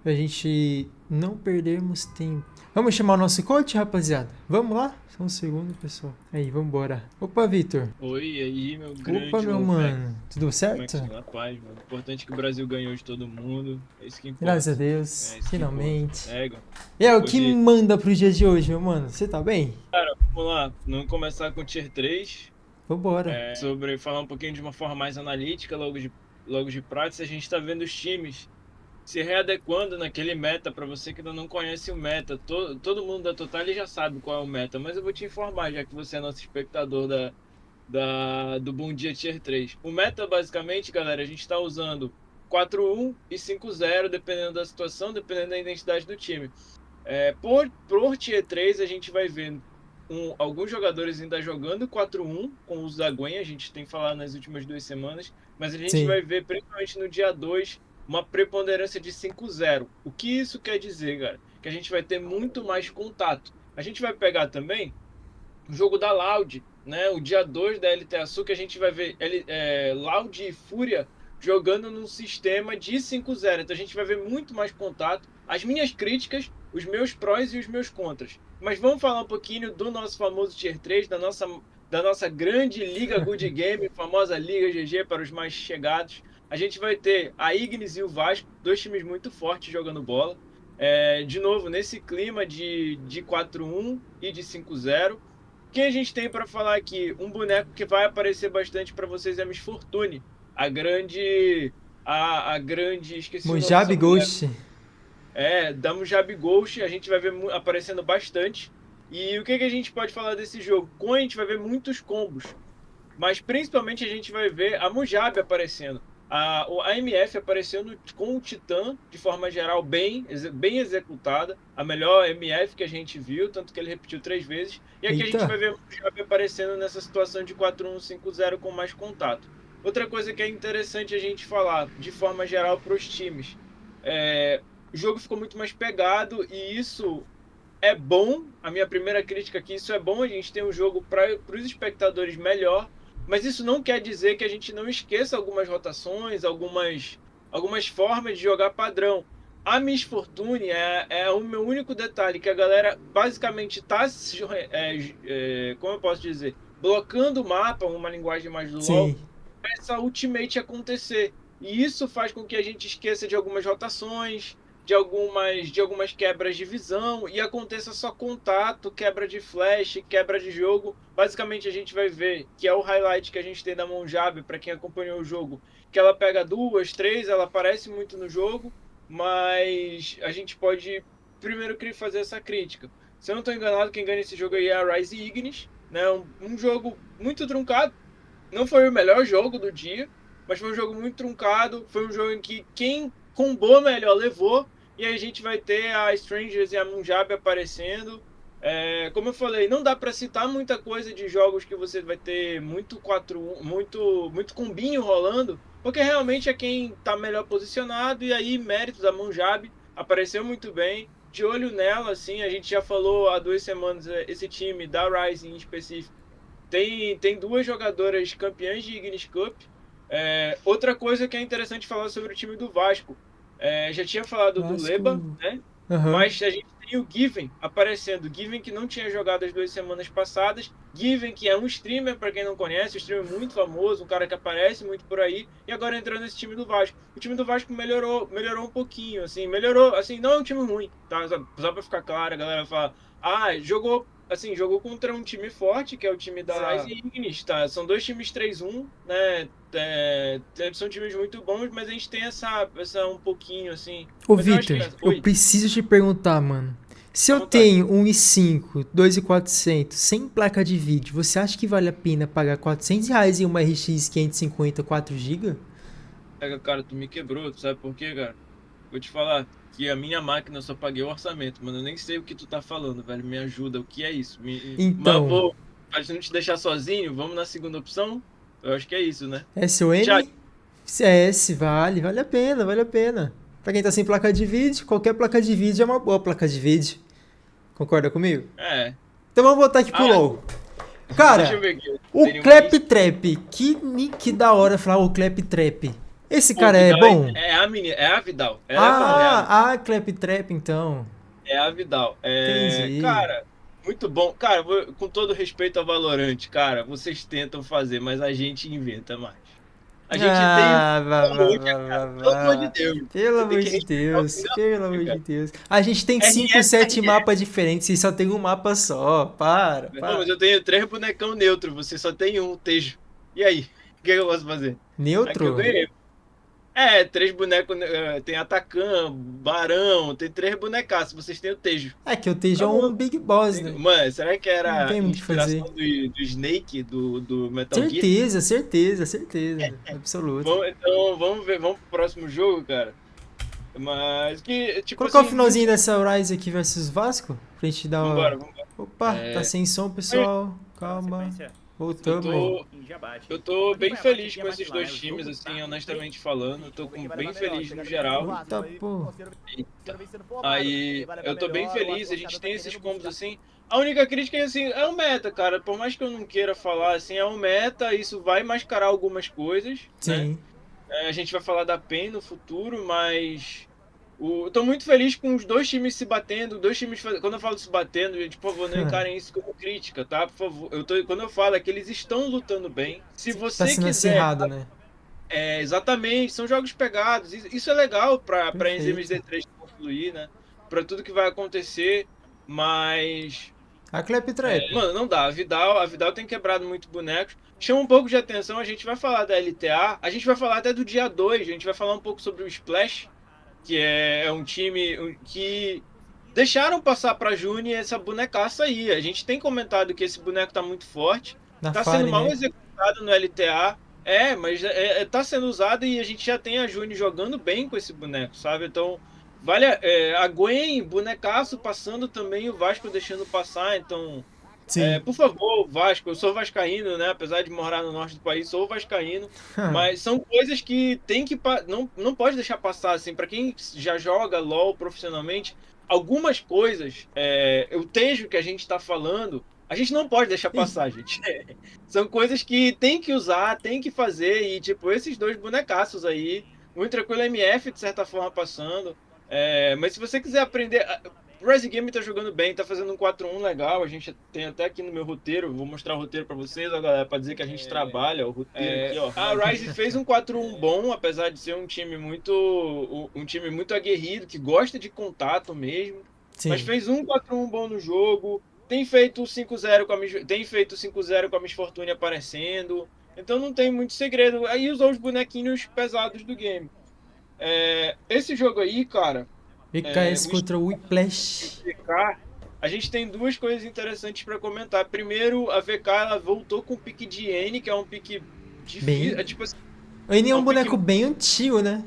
Pra gente não perdermos tempo. Vamos chamar o nosso coach, rapaziada? Vamos lá? Só um segundo, pessoal. Aí, vambora. Opa, Vitor. Oi, e aí, meu grande. Opa, meu mano. Tudo Como é certo? que tá? Na paz, mano. Importante que o Brasil ganhou de todo mundo. É isso que importa. Graças a Deus. É isso que Finalmente. importa. Égua. E é o que Hoje- manda pro dia de hoje, meu mano? Você tá bem? Cara, vamos lá. Vamos começar com o Tier 3. Vambora. Sobre falar um pouquinho de uma forma mais analítica, logo de prática. A gente tá vendo os times se readequando naquele meta. Para você que ainda não conhece o meta, todo mundo da Total ele já sabe qual é o meta, mas eu vou te informar, já que você é nosso espectador do Bom Dia Tier 3. O meta, basicamente, galera, a gente está usando 4-1 e 5-0, dependendo da situação, dependendo da identidade do time. Por Tier 3, a gente vai ver alguns jogadores ainda jogando 4-1 com os da Gwen, a gente tem falado nas últimas 2 semanas, mas a gente Sim. vai ver, principalmente no dia 2, uma preponderância de 5-0. O que isso quer dizer, cara? Que a gente vai ter muito mais contato. A gente vai pegar também o jogo da Loud, né? O dia 2 da LTASU, que a gente vai ver Loud e Fúria jogando num sistema de 5-0. Então a gente vai ver muito mais contato. As minhas críticas, os meus prós e os meus contras. Mas vamos falar um pouquinho do nosso famoso Tier 3, da nossa grande Liga Good Game, famosa Liga GG para os mais chegados. A gente vai ter a Ignis e o Vasco, 2 times muito fortes jogando bola. De novo, nesse clima de 4-1 e de 5-0. Quem a gente tem para falar aqui? Um boneco que vai aparecer bastante para vocês é a Miss Fortune. A grande... esqueci o nome Mojab dessa mulher. Ghost. Da Mojab Ghost, a gente vai ver aparecendo bastante. E o que a gente pode falar desse jogo? A gente vai ver muitos combos. Mas principalmente a gente vai ver a Mojab aparecendo. A MF apareceu com o Titã, de forma geral, bem executada. A melhor MF que a gente viu, tanto que ele repetiu 3 vezes. E aqui Eita. a gente vai ver a Mojab aparecendo nessa situação de 4-1, 5-0 com mais contato. Outra coisa que é interessante a gente falar, de forma geral, para os times. O jogo ficou muito mais pegado e isso é bom. A minha primeira crítica aqui, isso é bom. A gente tem um jogo para os espectadores melhor. Mas isso não quer dizer que a gente não esqueça algumas rotações, algumas formas de jogar padrão. A Miss Fortune é o meu único detalhe, que a galera basicamente está, como eu posso dizer, blocando o mapa, uma linguagem mais do LoL, Sim. essa ultimate acontecer. E isso faz com que a gente esqueça de algumas rotações, de algumas quebras de visão, e aconteça só contato, quebra de flash, quebra de jogo. Basicamente, a gente vai ver, que é o highlight que a gente tem da Monjab, para quem acompanhou o jogo, que ela pega 2, 3, ela aparece muito no jogo, mas a gente pode primeiro fazer essa crítica. Se eu não estou enganado, quem ganha esse jogo aí é a Rise Ignis, né? Um jogo muito truncado. Não foi o melhor jogo do dia, mas foi um jogo muito truncado. Foi um jogo em que quem combou melhor levou. E aí a gente vai ter a Strangers e a Munjab aparecendo. Como eu falei, não dá para citar muita coisa de jogos que você vai ter muito 4-1, muito combinho rolando, porque realmente é quem está melhor posicionado. E aí, mérito da Munjab, apareceu muito bem. De olho nela, assim, a gente já falou há 2 semanas, esse time da Rise em específico tem 2 jogadoras campeãs de Ignis Cup. Outra coisa que é interessante falar sobre o time do Vasco. Já tinha falado do Vasco. Leba, né? Aham. Mas a gente tem o Given aparecendo. Given que não tinha jogado as 2 semanas passadas. Given que é um streamer, para quem não conhece, um streamer muito famoso, um cara que aparece muito por aí. E agora entrou nesse time do Vasco. O time do Vasco melhorou um pouquinho, assim. Melhorou, assim, não é um time ruim, tá? Só para ficar claro, a galera fala, jogou contra um time forte, que é o time da Rise e Ignis, tá? São 2 times 3-1, né? São times muito bons, mas a gente tem essa um pouquinho, assim... Ô, Mas eu acho Victor, que- eu Oi, preciso te perguntar, mano. Se eu à vontade. tenho um i5, 2.400, sem placa de vídeo, você acha que vale a pena pagar R$ 400 em uma RX 550 4GB? Cara, tu me quebrou, tu sabe por quê, cara? Vou te falar que a minha máquina eu só paguei o orçamento, mano. Eu nem sei o que tu tá falando, velho. Me ajuda, o que é isso? Mas Então, pra não te deixar sozinho, vamos na segunda opção? Eu acho que é isso, né? SOM, Thiago, CS, vale a pena, vale a pena. Pra quem tá sem placa de vídeo, qualquer placa de vídeo é uma boa placa de vídeo. Concorda comigo? Então vamos voltar aqui pro LoL. deixa eu Cara, ver aqui. o Tem um Claptrap, que nick da hora falar o Claptrap. Esse Pô, cara é Vidal bom? É a menina, é a Vidal. Ela é bom, Claptrap então. é a Vidal. Entendi. Cara, muito bom. Cara, com todo respeito ao Valorant, cara, vocês tentam fazer, mas a gente inventa mais. A gente tem Ah, vá, vá, Paludia, vá, vá, cara. Pelo amor de vá. Deus. Pelo Você tem amor que de respeitar o Deus, pelo amor final, de cara. Deus. A gente tem 5, RF, 7 RF. mapas diferentes e só tem um mapa só. Para, Não, mas para. eu tenho 3 bonecão neutro, você só tem um, Tejo. E aí? O que eu posso fazer? Aqui eu Neutro? ganhei. 3 bonecos. Tem Atacan, Barão, tem 3 bonecaços. Vocês têm o Tejo. É que eu esteja Acabou. um Big Boss, né? Mano, será que Não era tem muito o que fazer. inspiração do Snake, do Metal Gear? Certeza, certeza, certeza. Absoluta. Então, vamos ver, vamos pro próximo jogo, cara. Mas que, tipo Colocar o assim. finalzinho dessa Rise aqui versus Vasco? Pra gente dar uma. Vambora. Opa, É. tá sem som, pessoal. Calma. Voltamos. Eu tô bem feliz com esses 2 times, assim, honestamente falando. Eu tô bem feliz no geral. Eita, pô. Aí, eu tô bem feliz, a gente tem esses combos assim. A única crítica é assim, é o meta, cara. Por mais que eu não queira falar assim, é o meta, isso vai mascarar algumas coisas, né? Sim. A gente vai falar da PEN no futuro, mas eu tô muito feliz com os 2 times se batendo, 2 times quando eu falo se batendo, gente, por favor, não encarem isso como crítica, tá? Por favor, quando eu falo é que eles estão lutando bem. Se você Tá sendo quiser, acirrado, né? exatamente, são jogos pegados. Isso é legal pra Perfeito. enzimas D3 fluir, né? Pra tudo que vai acontecer, mas A Claptrap. mano, não dá. A Vidal tem quebrado muito bonecos. Chama um pouco de atenção, a gente vai falar da LTA, a gente vai falar até do dia 2, a gente vai falar um pouco sobre o Splash, que é um time que deixaram passar pra Juni essa bonecaça aí. A gente tem comentado que esse boneco tá muito forte, Na tá Fire, sendo mal né? executado no LTA, mas tá sendo usado e a gente já tem a Juni jogando bem com esse boneco, sabe? Então, a Gwen, bonecaço, passando também, o Vasco deixando passar, então... Sim. por favor, Vasco, eu sou vascaíno, né? Apesar de morar no norte do país, sou vascaíno. Mas são coisas que tem que não pode deixar passar assim. Para quem já joga LoL profissionalmente, algumas coisas, o Tejo que a gente está falando, a gente não pode deixar passar, gente. São coisas que tem que usar, tem que fazer e tipo esses 2 bonecaços aí, muito tranquilo MF de certa forma passando. Mas se você quiser aprender O Rise Game tá jogando bem, tá fazendo um 4-1 legal. A gente tem até aqui no meu roteiro, vou mostrar o roteiro pra vocês, ó, galera, pra dizer que a gente trabalha. O roteiro aqui, ó. A Rise fez um 4-1 bom, apesar de ser um time muito aguerrido, que gosta de contato mesmo. Sim. Mas fez um 4-1 bom no jogo. Tem feito 5-0 com a Miss Fortune aparecendo. Então não tem muito segredo. Aí usou os bonequinhos pesados do game. Esse jogo aí, cara, BKS contra o Whiplash. VK, a gente tem duas coisas interessantes pra comentar. Primeiro, a VK ela voltou com o pique de N, que é um pique difícil. Bem- Tipo assim, O N é um um boneco pique- bem antigo, né?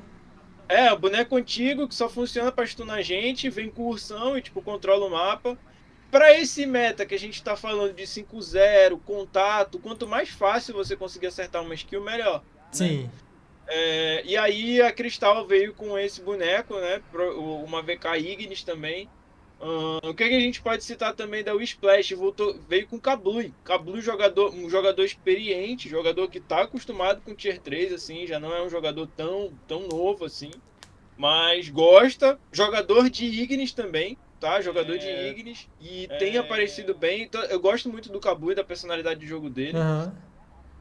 o boneco antigo que só funciona pra stunar a gente, vem com ursão e tipo controla o mapa. Pra esse meta que a gente tá falando de 5-0, contato, quanto mais fácil você conseguir acertar uma skill, melhor. Sim. E aí a Cristal veio com esse boneco, né? Uma VK Ignis também. O que a gente pode citar também da Splash? Veio com Kablooey. Kablooey, um jogador experiente, jogador que tá acostumado com Tier 3, assim, já não é um jogador tão novo assim. Mas gosta. Jogador de Ignis também, tá? Jogador de Ignis. E tem aparecido bem. Então, eu gosto muito do Kablooey, da personalidade de jogo dele. Aham.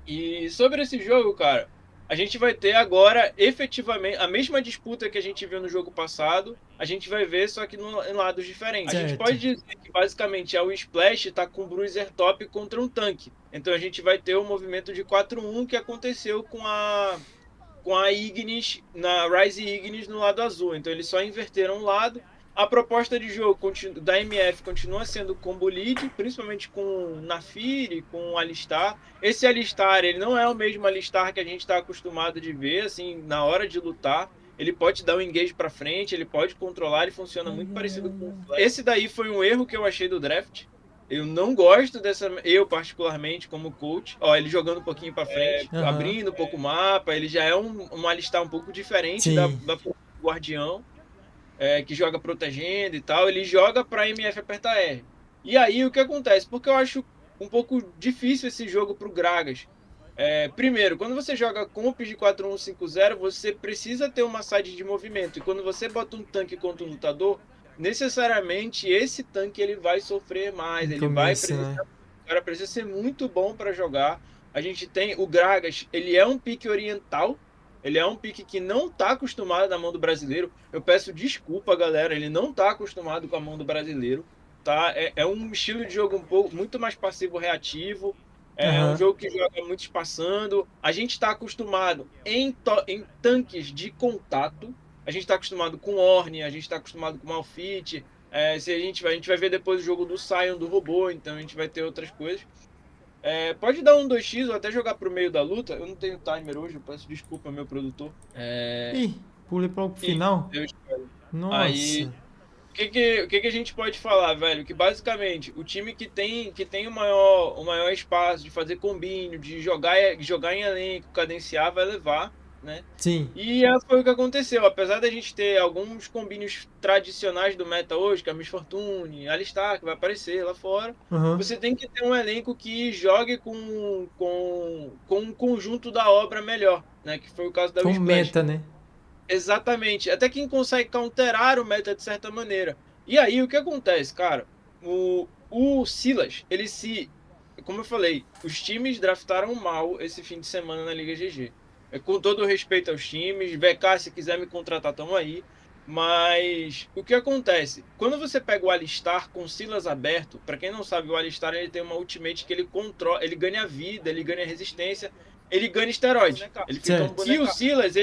E sobre esse jogo, cara, a gente vai ter agora, efetivamente, a mesma disputa que a gente viu no jogo passado, a gente vai ver, só que em lados diferentes. A gente Certo. pode dizer que, basicamente, o Splash tá com o Bruiser top contra um tanque. Então a gente vai ter o movimento de 4-1 que aconteceu com a Ignis, na Rise Ignis no lado azul. Então eles só inverteram o lado. A proposta de jogo da MF continua sendo combo lead, principalmente com Naafiri, com Alistar. Esse Alistar, ele não é o mesmo Alistar que a gente está acostumado de ver, assim, na hora de lutar. Ele pode dar um engage para frente, ele pode controlar, ele funciona muito parecido com o Flash. Esse daí foi um erro que eu achei do draft. Eu não gosto eu particularmente, como coach, ó, ele jogando um pouquinho para frente, Aham. abrindo um pouco o mapa, ele já é um Alistar um pouco diferente Sim. da Guardião. Que joga protegendo e tal, ele joga pra MF apertar R. E aí o que acontece? Porque eu acho um pouco difícil esse jogo pro Gragas. Primeiro, quando você joga comps de 4-1-5-0, você precisa ter uma side de movimento. E quando você bota um tanque contra um lutador, necessariamente esse tanque ele vai sofrer mais. No Ele vai começo, precisar. né? O cara precisa ser muito bom para jogar. A gente tem o Gragas, ele é um pique oriental. Ele é um pique que não tá acostumado na mão do brasileiro. Eu peço desculpa, galera. Ele não tá acostumado com a mão do brasileiro. Tá? É um estilo de jogo muito mais passivo-reativo. Aham. Um jogo que joga muito espaçando. A gente está acostumado em tanques de contato. A gente está acostumado com Ornn, a gente está acostumado com Malphite. A gente vai ver depois o jogo do Sion, do robô. Então a gente vai ter outras coisas. Pode dar um 2x ou até jogar pro meio da luta. Eu não tenho timer hoje, eu peço desculpa ao meu produtor. Ih, pulei pro final. Eu espero. Nossa. Aí, o que a gente pode falar, velho? Que basicamente o time que tem o maior espaço de fazer combinho, de jogar em elenco, cadenciar, vai levar, né? Sim. E foi o que aconteceu. Apesar da gente ter alguns combinhos tradicionais do meta hoje, que é a Miss Fortune, Alistar, que vai aparecer lá fora, Aham. você tem que ter um elenco que jogue com um conjunto da obra melhor, né? Que foi o caso da Com Splash. meta, né? Exatamente. Até quem consegue counterar o meta de certa maneira. E aí, o que acontece, cara? O Silas, como eu falei, os times draftaram mal esse fim de semana na Liga GG. Com todo o respeito aos times, VK, se quiser me contratar, tamo aí. Mas o que acontece? Quando você pega o Alistar com o Silas aberto, pra quem não sabe, o Alistar ele tem uma ultimate que ele controla, ele ganha vida, ele ganha resistência, ele ganha esteroide. Ele fica um Certo. boneco. E o Silas,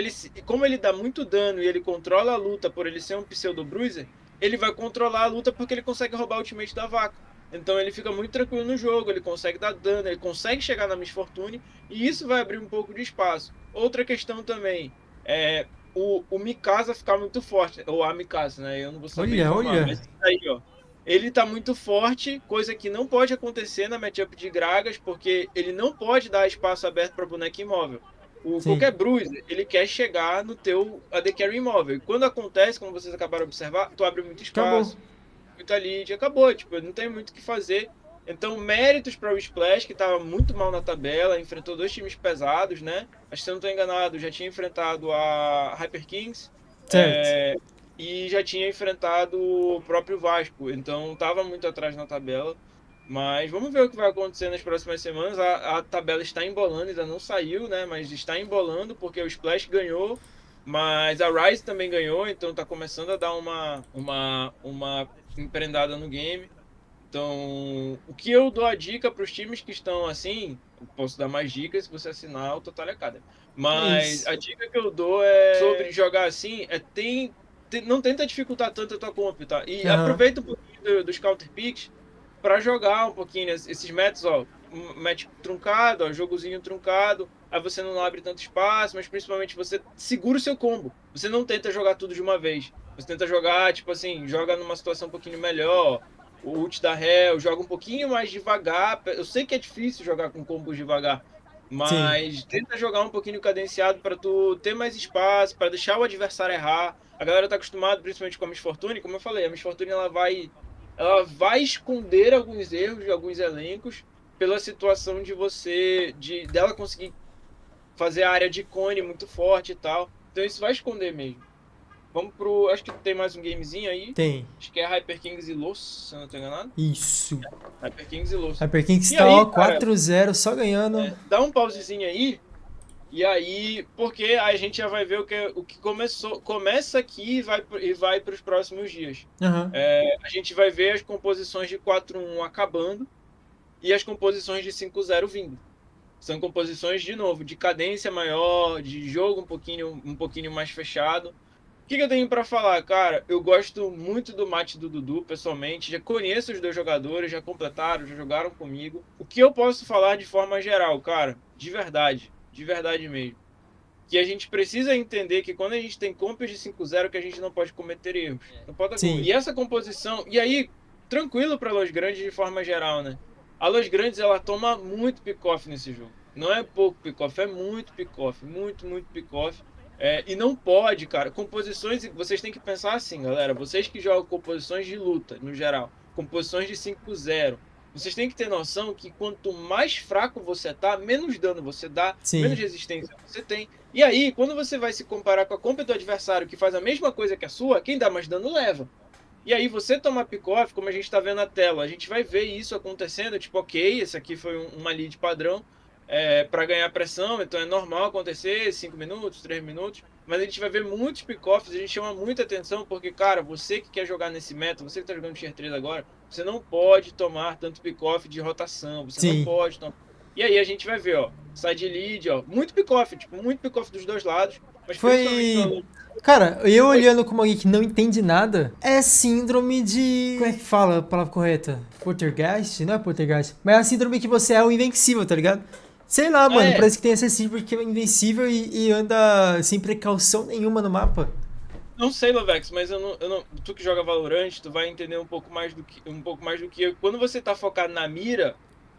como ele dá muito dano e ele controla a luta por ele ser um pseudo bruiser, ele vai controlar a luta porque ele consegue roubar a ultimate da vaca. Então ele fica muito tranquilo no jogo, ele consegue dar dano, ele consegue chegar na Miss Fortune e isso vai abrir um pouco de espaço. Outra questão também é o Mikasa ficar muito forte, ou a Mikasa, né? Eu não vou saber informar, Olha. mas aí, ó. Ele tá muito forte, coisa que não pode acontecer na matchup de Gragas, porque ele não pode dar espaço aberto para boneco imóvel. Sim. Qualquer bruiser, ele quer chegar no teu AD Carry imóvel. E quando acontece, como vocês acabaram de observar, tu abre muito espaço, muita lead, acabou, tipo, não tem muito o que fazer. Então, méritos para o Splash, que estava muito mal na tabela, enfrentou dois times pesados, né? Acho que se eu não estou enganado, já tinha enfrentado a Hyper Kings. Certo. e já tinha enfrentado o próprio Vasco, então estava muito atrás na tabela. Mas vamos ver o que vai acontecer nas próximas semanas. A tabela está embolando, ainda não saiu, né? Mas está embolando porque o Splash ganhou, mas a Rise também ganhou, então está começando a dar uma empreendada no game. Então, o que eu dou a dica para os times que estão assim, eu posso dar mais dicas se você assinar o Total Academy. Mas Isso. a dica que eu dou é sobre jogar assim, não tenta dificultar tanto a tua comp, tá? E Aham. aproveita um pouquinho dos counter picks para jogar um pouquinho esses métodos, ó, match truncado, ó, jogozinho truncado, aí você não abre tanto espaço, mas principalmente você segura o seu combo. Você não tenta jogar tudo de uma vez. Você tenta jogar, tipo assim, joga numa situação um pouquinho melhor, o ult da Hell, joga um pouquinho mais devagar. Eu sei que é difícil jogar com combos devagar, Sim. mas tenta jogar um pouquinho cadenciado para tu ter mais espaço, para deixar o adversário errar. A galera tá acostumada, principalmente com a Miss Fortune, como eu falei, a Miss Fortune ela vai esconder alguns erros de alguns elencos pela situação dela conseguir fazer a área de cone muito forte e tal. Então isso vai esconder mesmo. Vamos pro. Acho que tem mais um gamezinho aí. Tem. Acho que é Hyper Kings e Los, se eu não tô enganado. Isso. Hyper Kings e Los. Hyper Kings E tá, aí, ó, cara, 4-0, só ganhando. dá um pausezinho aí. E aí, porque a gente já vai ver o que começa aqui e vai para os próximos dias. Aham. A gente vai ver as composições de 4-1 acabando e as composições de 5-0 vindo. São composições, de novo, de cadência maior, de jogo um pouquinho mais fechado. O que eu tenho para falar, cara? Eu gosto muito do match do Dudu, pessoalmente. Já conheço os dois jogadores, já completaram, já jogaram comigo. O que eu posso falar de forma geral, cara? De verdade mesmo. Que a gente precisa entender que quando a gente tem comps de 5-0, que a gente não pode cometer erros. Não pode Sim. E essa composição... E aí, tranquilo para Los Grandes de forma geral, né? A Los Grandes, ela toma muito pick-off nesse jogo. Não é pouco pick-off, é muito pick-off. Muito pick-off. E não pode, cara. Composições... Vocês têm que pensar assim, galera. Vocês que jogam composições de luta, no geral. Composições de 5-0. Vocês têm que ter noção que quanto mais fraco você tá, menos dano você dá, Sim. menos resistência você tem. E aí, quando você vai se comparar com a comp do adversário que faz a mesma coisa que a sua, quem dá mais dano leva. E aí você toma pick-off, como a gente tá vendo na tela, a gente vai ver isso acontecendo, tipo, ok, esse aqui foi uma lead padrão para ganhar pressão, então é normal acontecer 5 minutos, 3 minutos, mas a gente vai ver muitos pick-offs, a gente chama muita atenção, porque, cara, você que quer jogar nesse meta, você que tá jogando Tier 3 agora, você não pode tomar tanto pick-off de rotação, você Sim. não pode tomar. E aí a gente vai ver, ó, side lead, ó, muito pick-off, tipo, muito pick-off dos dois lados, mas Foi. Cara, eu olhando como alguém que não entende nada, é síndrome de. Como é que fala a palavra correta? Poltergeist? Não é poltergeist. Mas é a síndrome que você é o invencível, tá ligado? Sei lá, mano, parece que tem essa síndrome que é invencível e anda sem precaução nenhuma no mapa. Não sei, Lovex, mas eu não, tu que joga Valorant, tu vai entender um pouco mais do que eu. Quando você tá focado na mira,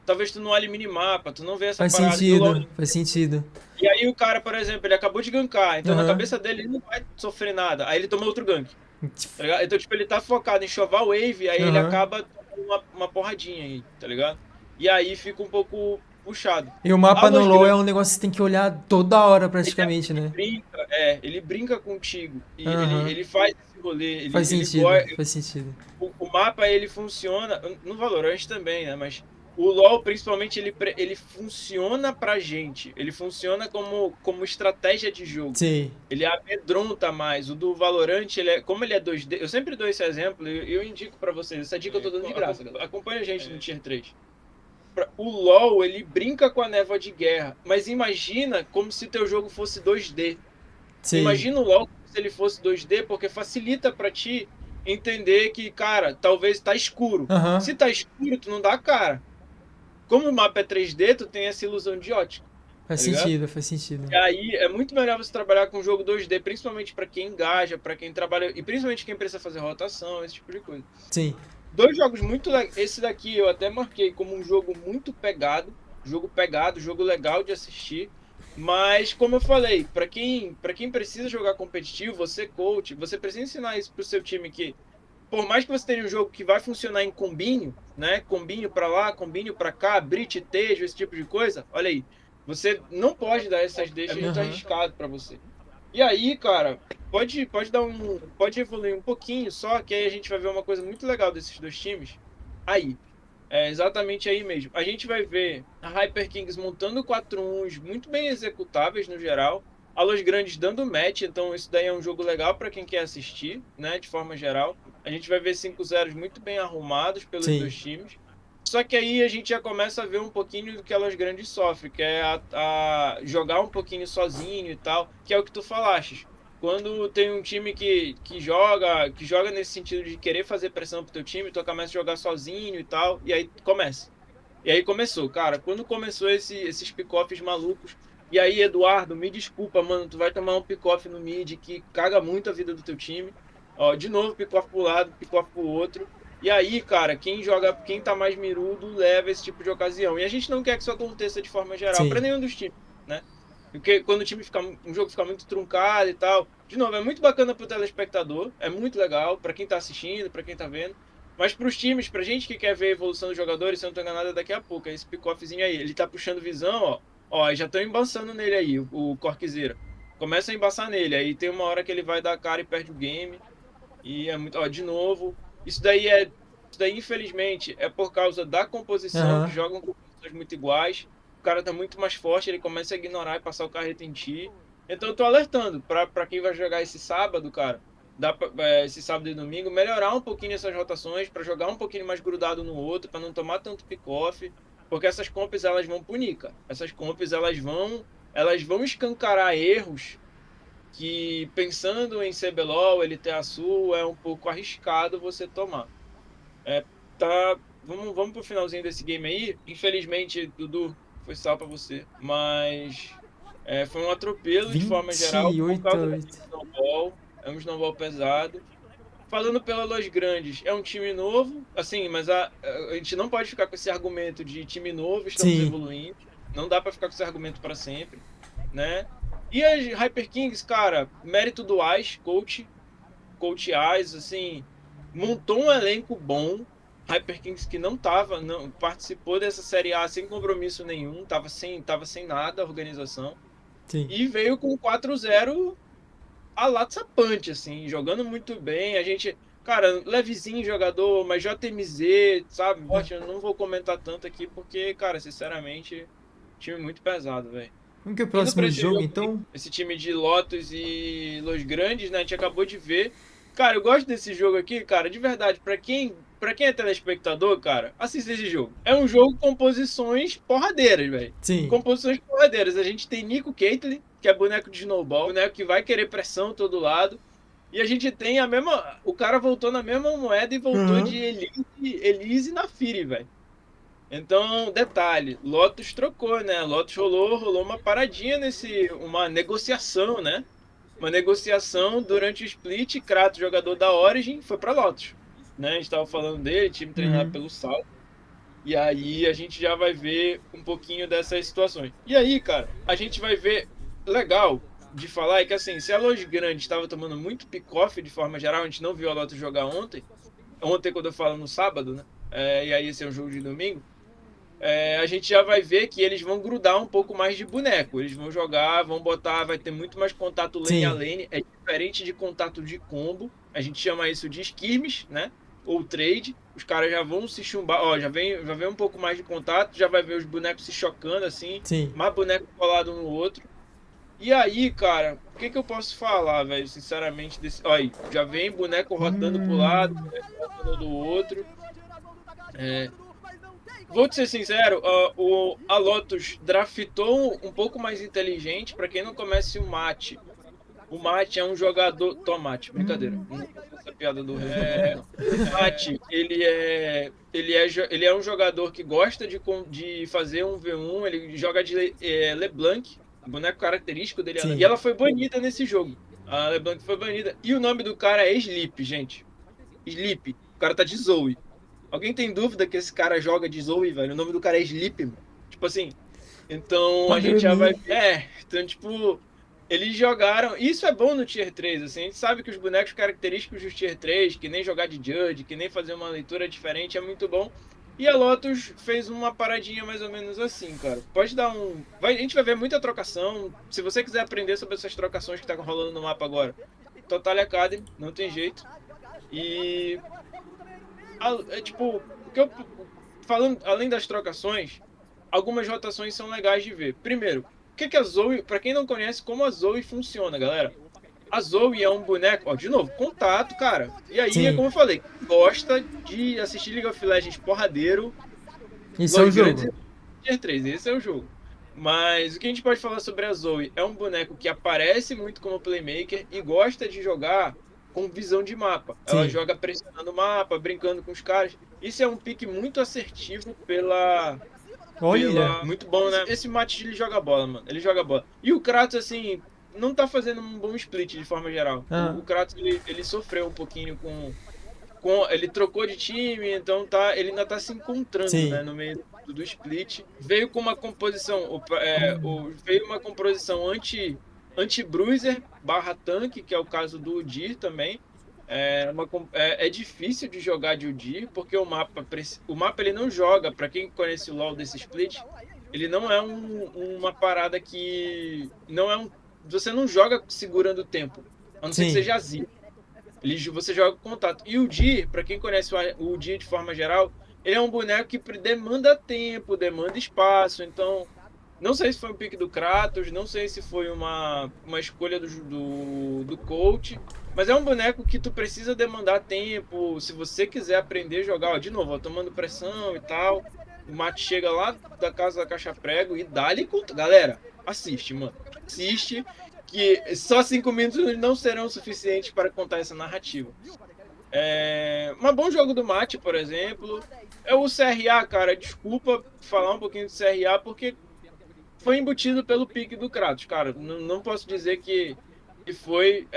talvez tu não olhe minimapa, tu não vê essa Faz parada. sentido, faz sentido. E aí o cara, por exemplo, ele acabou de gankar, então na Aham. cabeça dele ele não vai sofrer nada. Aí ele toma outro gank. Tá ligado? Então, tipo, ele tá focado em chovar wave, aí ele Aham. acaba tomando uma porradinha aí, tá ligado? E aí fica um pouco puxado. E o mapa no Los LoL é Grandes, um negócio que você tem que olhar toda hora praticamente, né? ele brinca contigo. E Aham. ele faz esse rolê. Faz Ele sentido, gosta. faz sentido. O mapa, ele funciona, no Valorant também, né? Mas o LoL, principalmente, ele funciona pra gente. Ele funciona como estratégia de jogo. Sim. Ele amedronta mais. O do Valorant, como ele é 2D... Eu sempre dou esse exemplo e eu indico pra vocês. Essa dica eu tô dando de graça, galera. Acompanha a gente no Tier 3. O LoL, ele brinca com a névoa de guerra. Mas imagina como se teu jogo fosse 2D. Sim. Imagina o LoL se ele fosse 2D, porque facilita pra ti entender que, cara, talvez tá escuro. Aham. Se tá escuro, tu não dá cara. Como o mapa é 3D, tu tem essa ilusão de ótica. Faz tá ligado? sentido, faz sentido. E aí é muito melhor você trabalhar com jogo 2D, principalmente pra quem engaja, pra quem trabalha, e principalmente quem precisa fazer rotação, esse tipo de coisa. Sim. Dois jogos muito legais. Esse daqui eu até marquei como um jogo muito pegado, jogo legal de assistir. Mas, como eu falei, pra quem precisa jogar competitivo, você coach, você precisa ensinar isso pro seu time que, por mais que você tenha um jogo que vai funcionar em combinho, né? Combinho pra lá, combinho pra cá, brit, tejo, esse tipo de coisa, olha aí. Você não pode dar essas deixas muito arriscado pra você. E aí, cara, pode evoluir um pouquinho só, que aí a gente vai ver uma coisa muito legal desses dois times. Aí, é exatamente aí mesmo. A gente vai ver a Hyper Kings montando 4-1s muito bem executáveis no geral. A Los Grandes dando match, então isso daí é um jogo legal para quem quer assistir, né, de forma geral. A gente vai ver 5-0 muito bem arrumados pelos Sim. dois times. Só que aí a gente já começa a ver um pouquinho do que a Los Grandes sofre, que é a jogar um pouquinho sozinho e tal, que é o que tu falaste. Quando tem um time que joga nesse sentido de querer fazer pressão pro teu time, tu começa a jogar sozinho e tal, e aí começa. E aí começou, cara. Quando começou esses pick-offs malucos, e aí, Eduardo, me desculpa, mano, tu vai tomar um pick-off no mid que caga muito a vida do teu time. Ó, de novo, pick-off pro lado, pick-off pro outro. E aí, cara, quem tá mais mirudo leva esse tipo de ocasião. E a gente não quer que isso aconteça de forma geral para Sim. nenhum dos times, né? Porque quando um jogo fica muito truncado e tal, de novo, é muito bacana pro telespectador, é muito legal para quem tá assistindo, para quem tá vendo. Mas pros times, pra gente que quer ver a evolução dos jogadores, se eu não tô enganado, daqui a pouco, é esse pick-offzinho aí. Ele tá puxando visão, ó. Ó, já estão embaçando nele aí, o Corkzera. Começa a embaçar nele, aí tem uma hora que ele vai dar cara e perde o game. E é muito, ó, de novo, isso daí infelizmente é por causa da composição, que Aham. jogam com posições muito iguais. O cara tá muito mais forte, ele começa a ignorar e passar o carreto em ti. Então eu tô alertando pra quem vai jogar esse sábado, cara, esse sábado e domingo, melhorar um pouquinho essas rotações pra jogar um pouquinho mais grudado no outro, pra não tomar tanto pick-off, porque essas comps elas vão punir, cara. Essas comps elas vão escancarar erros que, pensando em CBLOL, LTA Sul, é um pouco arriscado você tomar. É, tá, vamos pro finalzinho desse game aí. Infelizmente, Dudu, foi sal pra você, mas foi um atropelo de forma geral por 28 a causa desse 8. snowball. É um snowball pesado. Falando pela Los Grandes, é um time novo, assim, mas a gente não pode ficar com esse argumento de time novo, estamos Sim. evoluindo. Não dá pra ficar com esse argumento para sempre, né? E as Hyper Kings, cara, mérito do Ice, coach Ice, assim, montou um elenco bom. Hyper Kings que não participou dessa Série A sem compromisso nenhum, tava sem nada a organização. Sim. E veio com 4-0 a Latsapante, assim, jogando muito bem. A gente, cara, levezinho jogador, mas JMZ, sabe? Bote, eu não vou comentar tanto aqui porque, cara, sinceramente, time muito pesado, velho. Vamos que é o Indo pra próximo esse jogo, jogo aí, então? esse time de Lotus e Los Grandes, né? A gente acabou de ver. Cara, eu gosto desse jogo aqui, cara, de verdade. Pra quem é telespectador, cara, assista esse jogo. É um jogo com posições porradeiras, velho. Sim. Composições porradeiras. A gente tem Nico Caitlyn, que é boneco de snowball, boneco que vai querer pressão todo lado. E a gente tem a mesma. O cara voltou na mesma moeda e voltou Aham. de Elise na Firi, velho. Então, detalhe, Lotus trocou, né? Lotus rolou uma paradinha uma negociação, né? Uma negociação durante o split, Kratos, jogador da Origin, foi para Lotus, né? A gente estava falando dele, time treinado Uhum. pelo Sal. E aí a gente já vai ver um pouquinho dessas situações. E aí, cara, a gente vai ver legal de falar é que assim, se a Los Grande estava tomando muito pick-off de forma geral, a gente não viu a Lotus jogar ontem. Ontem, quando eu falo no sábado, né? E aí esse é um jogo de domingo. A gente já vai ver que eles vão grudar um pouco mais de boneco. Eles vão jogar, vão botar, vai ter muito mais contato lane a Sim. lane. É diferente de contato de combo. A gente chama isso de skirmish, né? Ou trade. Os caras já vão se chumbar. Ó, já vem um pouco mais de contato, já vai ver os bonecos se chocando assim. Sim. Mais boneco colado no outro. E aí, cara, o que eu posso falar, velho? Sinceramente, Olha aí, já vem boneco rotando pro lado, boneco rotando do outro. Vou te ser sincero, a Lotus draftou um pouco mais inteligente. Pra quem não conhece o Mate. O Mate é um jogador. Tomate, brincadeira. Não vou fazer essa piada do não. O Mate, ele é um jogador que gosta de fazer um V1. Ele joga de LeBlanc, o boneco característico dele. E Sim. ela foi banida nesse jogo. A LeBlanc foi banida. E o nome do cara é Sleep, gente. Sleep. O cara tá de Zoe. Alguém tem dúvida que esse cara joga de Zoe, velho? O nome do cara é Sleep, mano. Tipo assim. Então Pra a gente já vai. dormir. Então, tipo. Eles jogaram. Isso é bom no Tier 3, assim. A gente sabe que os bonecos característicos do Tier 3, que nem jogar de Judge, que nem fazer uma leitura diferente, é muito bom. E a Lotus fez uma paradinha mais ou menos assim, cara. Pode dar um. A gente vai ver muita trocação. Se você quiser aprender sobre essas trocações que tá rolando no mapa agora, Total Academy, não tem jeito. E. Tipo, o que eu. Falando, além das trocações, algumas rotações são legais de ver. Primeiro, o que a Zoe. Pra quem não conhece, como a Zoe funciona, galera. A Zoe é um boneco, ó, de novo, contato, cara. E aí, Sim. como eu falei, gosta de assistir League of Legends porradeiro. Isso é o jogo. Tier 3, esse é o jogo. Mas o que a gente pode falar sobre a Zoe? É um boneco que aparece muito como playmaker e gosta de jogar com visão de mapa. Ela Sim. joga pressionando o mapa, brincando com os caras. Isso é um pique muito assertivo pela... Olha. Muito bom, né? Esse Mate, ele joga bola, mano. Ele joga bola. E o Kratos, assim, não tá fazendo um bom split de forma geral. Ah. O Kratos, ele sofreu um pouquinho com... Ele trocou de time, então ele ainda tá se encontrando, Sim. né, no meio do split. Veio com uma composição, veio uma composição anti-bruiser barra tanque, que é o caso do Udyr também. É difícil de jogar de Udyr, porque o mapa ele não joga, para quem conhece o LoL desse split, ele não é uma parada que... você não joga segurando o tempo, a não ser que Sim. seja Azir. Você joga com contato. E o Udyr, pra quem conhece o Udyr de forma geral, ele é um boneco que demanda tempo, demanda espaço. Então, não sei se foi um pique do Kratos, não sei se foi uma escolha do coach, mas é um boneco que tu precisa demandar tempo. Se você quiser aprender a jogar, ó, de novo, ó, tomando pressão e tal, o mate chega lá da casa da caixa prego e dá-lhe conta. Galera, assiste, mano. Assiste. Que só 5 minutos não serão suficientes para contar essa narrativa. Um bom jogo do Mate, por exemplo. É o CRA, cara. Desculpa falar um pouquinho do CRA, porque foi embutido pelo pique do Kratos, cara. Não posso dizer que foi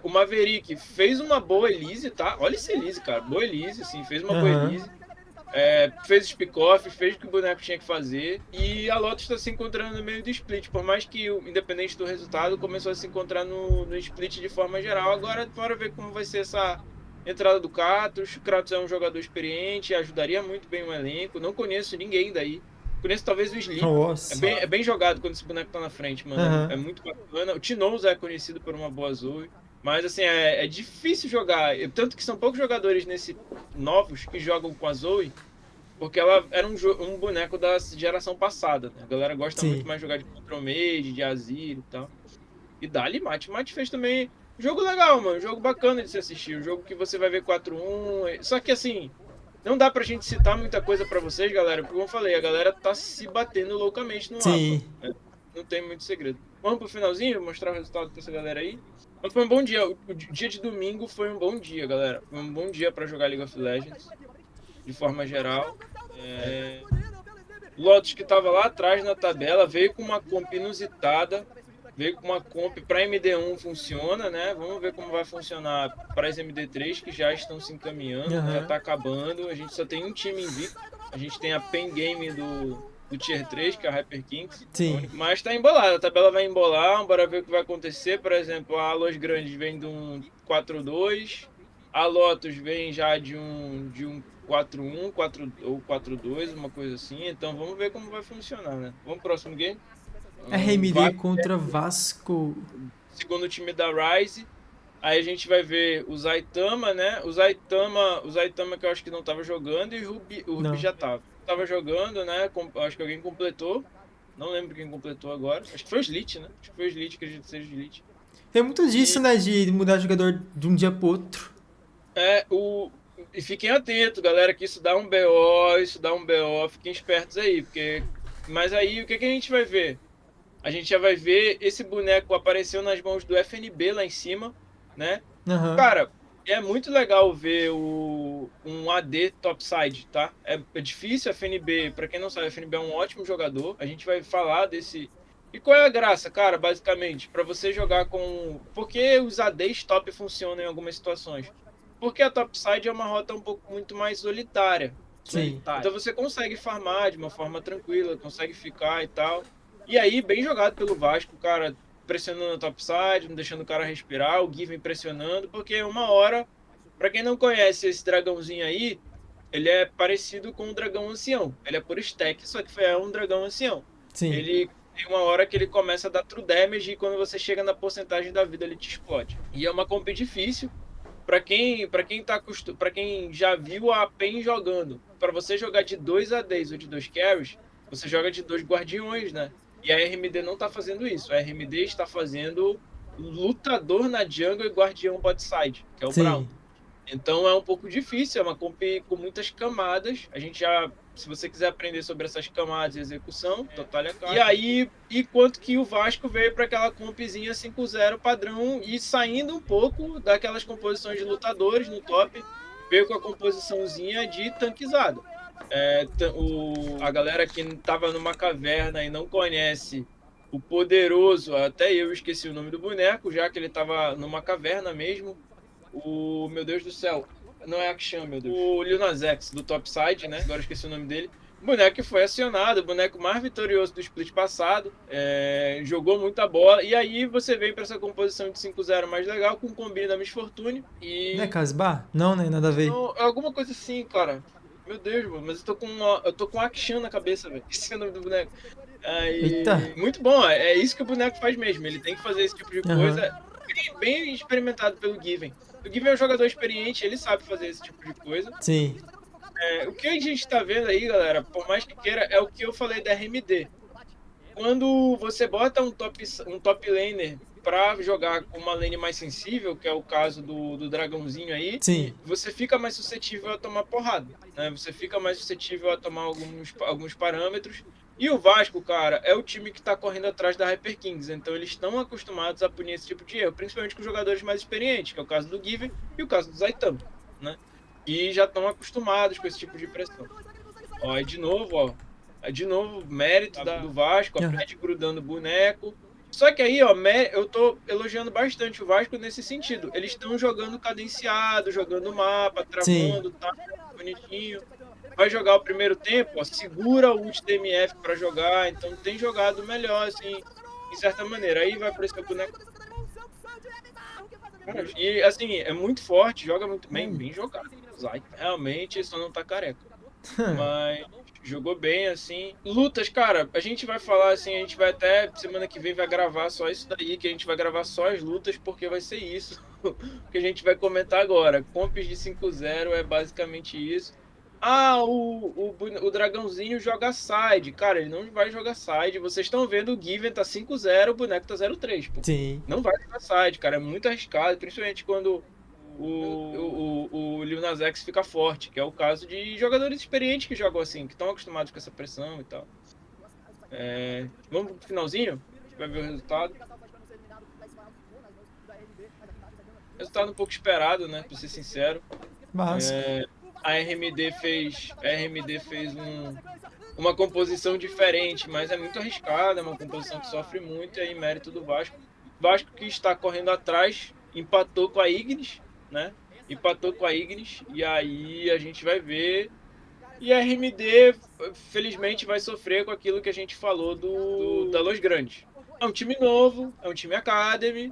o Maverick. Fez uma boa Elise, tá? Olha esse Elise, cara. Boa Elise, sim. Fez uma boa Elise. Fez o pick-off, fez o que o boneco tinha que fazer. E a Lotus está se encontrando no meio do split. Por mais que, independente do resultado, começou a se encontrar no split de forma geral. Agora, bora ver como vai ser essa entrada do Kratos. O Kratos é um jogador experiente, ajudaria muito bem o elenco. Não conheço ninguém daí. Conheço talvez o Sleep. Nossa. É bem jogado quando esse boneco tá na frente, mano. É muito bacana. O Tinoz é conhecido por uma boa Zoe. Mas, assim, é difícil jogar. Tanto que são poucos jogadores novos que jogam com a Zoe, porque ela era um boneco da geração passada, né? A galera gosta muito mais de jogar de Control Mage, de Azir e tal. E dá-lhe Mate. Mate fez também jogo legal, mano. Jogo bacana de se assistir. Um jogo que você vai ver 4-1. Só que, assim, não dá pra gente citar muita coisa pra vocês, galera. Porque, como eu falei, a galera tá se batendo loucamente no mapa. Né? Não tem muito segredo. Vamos pro finalzinho, mostrar o resultado pra essa galera aí. Mas foi um bom dia. O dia de domingo foi um bom dia, galera. Foi um bom dia pra jogar League of Legends. De forma geral. Lotus, que tava lá atrás na tabela, veio com uma comp inusitada. Veio com uma comp pra MD1 funciona, né? Vamos ver como vai funcionar para as MD3, que já estão se encaminhando. Já tá acabando. A gente só tem um time invicto. A gente tem a Pen Game do Tier 3, que é a Hyper Kings. Sim. Mas tá embolada, a tabela vai embolar, bora ver o que vai acontecer. Por exemplo, a Los Grandes vem de um 4-2, a Lotus vem já de um 4-1, 4 ou 4-2, uma coisa assim. Então vamos ver como vai funcionar, né? Vamos pro próximo game? RMD contra Vasco. Segundo time da Rise. Aí a gente vai ver o Zaitama, né? O Zaitama que eu acho que não tava jogando, e o Rubi já tava jogando, né? Acho que alguém completou. Não lembro quem completou agora. Acho que foi o Slit, né? Acho que foi o Slit, acredito que seja o Slit. Tem muito disso, né? De mudar jogador de um dia pro outro. E fiquem atentos, galera, que isso dá um BO, fiquem espertos aí, porque... Mas aí, o que a gente vai ver? A gente já vai ver esse boneco apareceu nas mãos do FNB lá em cima, né? Cara, é muito legal ver um AD topside, tá? É difícil, FNB, pra quem não sabe, FNB é um ótimo jogador, a gente vai falar desse... E qual é a graça, cara, basicamente? Pra você jogar com... Por que os ADs top funcionam em algumas situações? Porque a topside é uma rota muito mais solitária. Sim. Então você consegue farmar de uma forma tranquila, consegue ficar e tal. E aí, bem jogado pelo Vasco, cara, pressionando a topside, não deixando o cara respirar, o Given pressionando, porque uma hora, pra quem não conhece esse dragãozinho aí, ele é parecido com o dragão ancião. Ele é por stack, só que é um dragão ancião. Sim. Ele tem uma hora que ele começa a dar true damage e quando você chega na porcentagem da vida ele te explode. E é uma comp difícil. Pra quem já viu a PEN jogando, pra você jogar de 2 ADs ou de 2 carries, você joga de 2 guardiões, né? E a RMD não tá fazendo isso. A RMD está fazendo lutador na jungle e guardião bot side, que é o Sim. Brown. Então é um pouco difícil, é uma comp com muitas camadas. A gente já, se você quiser aprender sobre essas camadas e execução, total é claro. E aí, enquanto que o Vasco veio para aquela compzinha 5-0 padrão e saindo um pouco daquelas composições de lutadores no top, veio com a composiçãozinha de tanquizado. A galera que tava numa caverna e não conhece o poderoso, até eu esqueci o nome do boneco, já que ele tava numa caverna mesmo. Meu Deus do céu, não é Akshan, meu Deus. O Lil Nas X, do Topside, né? Agora eu esqueci o nome dele. O boneco que foi acionado, o boneco mais vitorioso do split passado. Jogou muita bola. E aí você vem pra essa composição de 5-0 mais legal, com o combine da Miss Fortune. E... Não é Casbar? Não, né? Nada a ver. Não, alguma coisa assim, cara. Meu Deus, mano, mas eu tô com Akshan na cabeça, velho. Esse é o nome do boneco. Eita. Muito bom, é isso que o boneco faz mesmo. Ele tem que fazer esse tipo de Aham. coisa. Bem experimentado pelo Given. O Given é um jogador experiente, ele sabe fazer esse tipo de coisa. Sim. O que a gente tá vendo aí, galera, por mais que queira, é o que eu falei da RMD. Quando você bota um top laner pra jogar com uma lane mais sensível, que é o caso do dragãozinho aí, Sim. você fica mais suscetível a tomar porrada, né? Você fica mais suscetível a tomar alguns parâmetros. E o Vasco, cara, é o time que tá correndo atrás da Hyper Kings, então eles estão acostumados a punir esse tipo de erro, principalmente com jogadores mais experientes, que é o caso do Given e o caso do Zaitam, né? E já estão acostumados com esse tipo de pressão. Ó, e de novo, mérito do Vasco, a Fred grudando o boneco. Só que aí, ó, eu tô elogiando bastante o Vasco nesse sentido. Eles estão jogando cadenciado, jogando mapa, travando, tá bonitinho. Vai jogar o primeiro tempo, ó, segura o ult DMF pra jogar, então tem jogado melhor, assim, de certa maneira. Aí vai aparecer o boneco. Cara, e assim, é muito forte, joga muito bem jogado. Realmente só não tá careca. Mas jogou bem, assim. Lutas, cara, a gente vai falar assim, a gente vai até semana que vem vai gravar só isso daí, que a gente vai gravar só as lutas, porque vai ser isso que a gente vai comentar agora. Comps de 5-0 é basicamente isso. O dragãozinho joga side. Cara, ele não vai jogar side. Vocês estão vendo o Given tá 5-0, o boneco tá 0-3, pô. Sim. Não vai jogar side, cara. É muito arriscado, principalmente quando o Lil Nas X fica forte, que é o caso de jogadores experientes que jogam assim, que estão acostumados com essa pressão e tal. Vamos pro finalzinho? A gente vai ver o resultado. Resultado um pouco esperado, né? Pra ser sincero. Básico. A RMD fez uma composição diferente, mas é muito arriscada, é uma composição que sofre muito, e aí mérito do Vasco. Vasco que está correndo atrás, empatou com a Ignis, né? E aí a gente vai ver. E a RMD, felizmente, vai sofrer com aquilo que a gente falou da Los Grandes. É um time novo, é um time Academy,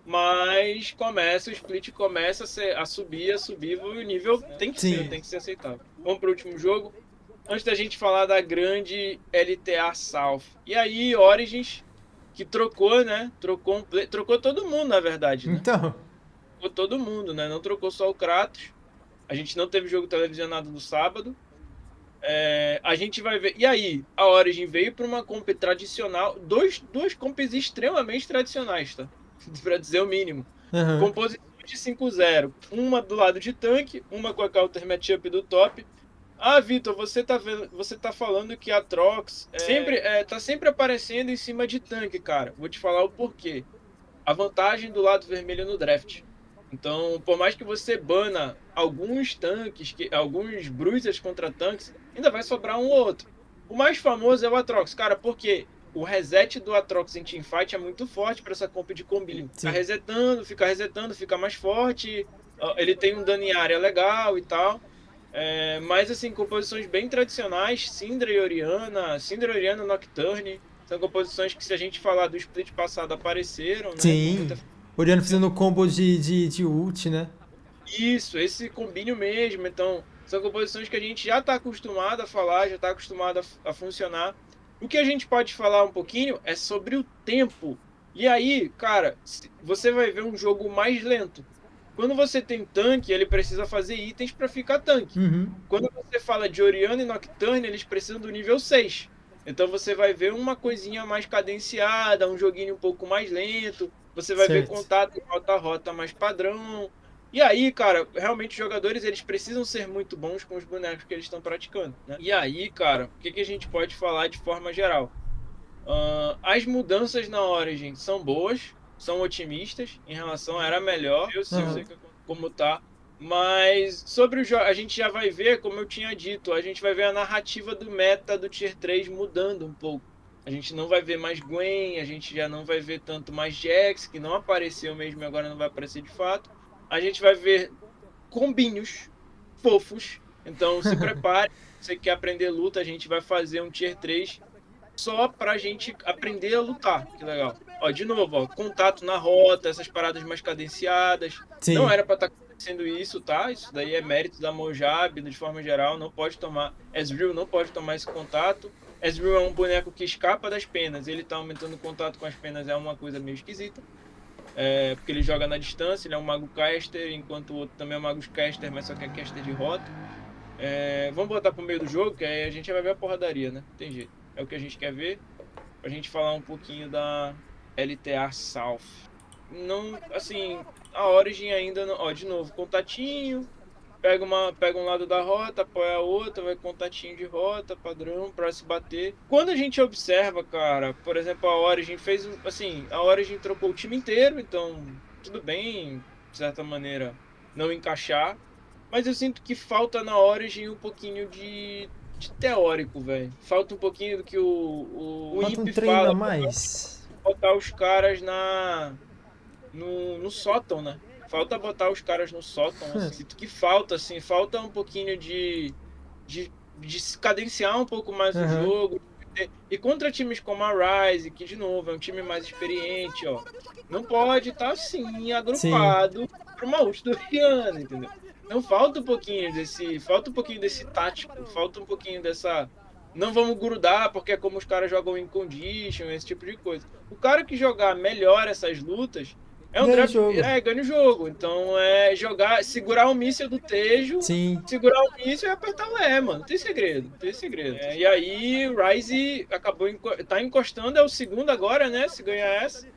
mas o split começa a subir, e o nível tem que ser aceitável. Vamos para o último jogo. Antes da gente falar da grande LTA South. E aí, Origins, que trocou, né? Trocou todo mundo, na verdade, né? Então. Trocou todo mundo, né? Não trocou só o Kratos. A gente não teve jogo televisionado no sábado. A gente vai ver. E aí, a Origin veio para uma comp tradicional. Duas comps extremamente tradicionais, tá? Pra dizer o mínimo. Uhum. Composição de 5-0. Uma do lado de tanque, uma com a counter matchup do top. Vitor, você tá falando que a Trox tá sempre aparecendo em cima de tanque, cara. Vou te falar o porquê. A vantagem do lado vermelho no draft. Então, por mais que você bana alguns tanques, alguns bruisers contra tanques, ainda vai sobrar um ou outro. O mais famoso é o Atrox, cara, porque o reset do Atrox em teamfight é muito forte para essa comp de combinho. Fica resetando, fica mais forte. Ele tem um dano em área legal e tal. Mas assim, composições bem tradicionais, Syndra e Orianna, Nocturne, são composições que, se a gente falar do split passado, apareceram, né? Sim. Orianna fazendo combo de ult, né? Isso, esse combinho mesmo. Então, São composições que a gente já está acostumado a falar, já está acostumado a funcionar. O que a gente pode falar um pouquinho é sobre o tempo. E aí, cara, você vai ver um jogo mais lento. Quando você tem tanque, ele precisa fazer itens para ficar tanque. Uhum. Quando você fala de Orianna e Nocturne, eles precisam do nível 6. Então você vai ver uma coisinha mais cadenciada, um joguinho um pouco mais lento. Você vai ver Certo. contato rota-rota mais padrão. E aí, cara, realmente os jogadores eles precisam ser muito bons com os bonecos que eles estão praticando, né? E aí, cara, o que a gente pode falar de forma geral? As mudanças na Origin são boas, são otimistas em relação a era melhor. Eu sei como tá. Mas sobre o jogo, a gente já vai ver, como eu tinha dito, a gente vai ver a narrativa do meta do Tier 3 mudando um pouco. A gente não vai ver mais Gwen, a gente já não vai ver tanto mais Jax, que não apareceu mesmo e agora não vai aparecer de fato. A gente vai ver combinhos fofos. Então se prepare. Se você quer aprender luta, a gente vai fazer um Tier 3 só pra gente aprender a lutar. Que legal. Ó, de novo, ó, contato na rota, essas paradas mais cadenciadas. Sim. Não era pra estar acontecendo isso, tá? Isso daí é mérito da Mojab, de forma geral. Não pode tomar. Ezreal não pode tomar esse contato. Ezreal é um boneco que escapa das penas. Ele tá aumentando o contato com as penas, é uma coisa meio esquisita. Porque ele joga na distância, ele é um mago caster, enquanto o outro também é um mago caster, mas só que é caster de rota. Vamos botar pro meio do jogo, que aí a gente vai ver a porradaria, né? Tem jeito. É o que a gente quer ver. Pra gente falar um pouquinho da LTA South. Não, assim, a Origin ainda não. Ó, de novo, contatinho. Pega um lado da rota, apoia a outra, vai contatinho de rota, padrão, pra se bater. Quando a gente observa, cara, por exemplo, a Origin fez, assim, a Origin trocou o time inteiro, então tudo bem, de certa maneira, não encaixar. Mas eu sinto que falta na Origin um pouquinho de teórico, velho. Falta um pouquinho do que o Falta um Imp treino fala. a mais. Botar os caras no sótão, né? Falta botar os caras no sótão, assim. Sinto que falta, assim, falta um pouquinho de se cadenciar um pouco mais o jogo. E contra times como a Rise, que de novo é um time mais experiente, ó, não pode estar assim, agrupado para uma ult do Rihanna, entendeu? Não falta um pouquinho desse tático, falta um pouquinho dessa. Não vamos grudar porque é como os caras jogam em condition, esse tipo de coisa. O cara que jogar melhor essas lutas é um draft, ganha o jogo. Então é jogar, segurar o míssil do Tejo, segurar o míssil e apertar o E, mano. Não tem segredo, não tem segredo. E aí o Ryze tá encostando, é o segundo agora, né? Se ganhar essa.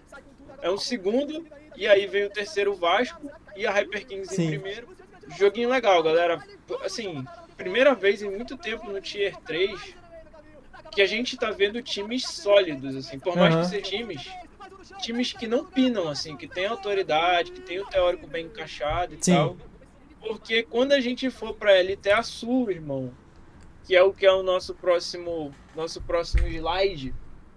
É um segundo, e aí veio o terceiro Vasco e a Hyper Kings em primeiro. Joguinho legal, galera. Assim, primeira vez em muito tempo no Tier 3 que a gente tá vendo times sólidos, assim. Por mais que sejam times que não pinam, assim, que tem autoridade, que tem o teórico bem encaixado e tal. Porque quando a gente for pra LTA Sul, irmão, que é o nosso próximo slide,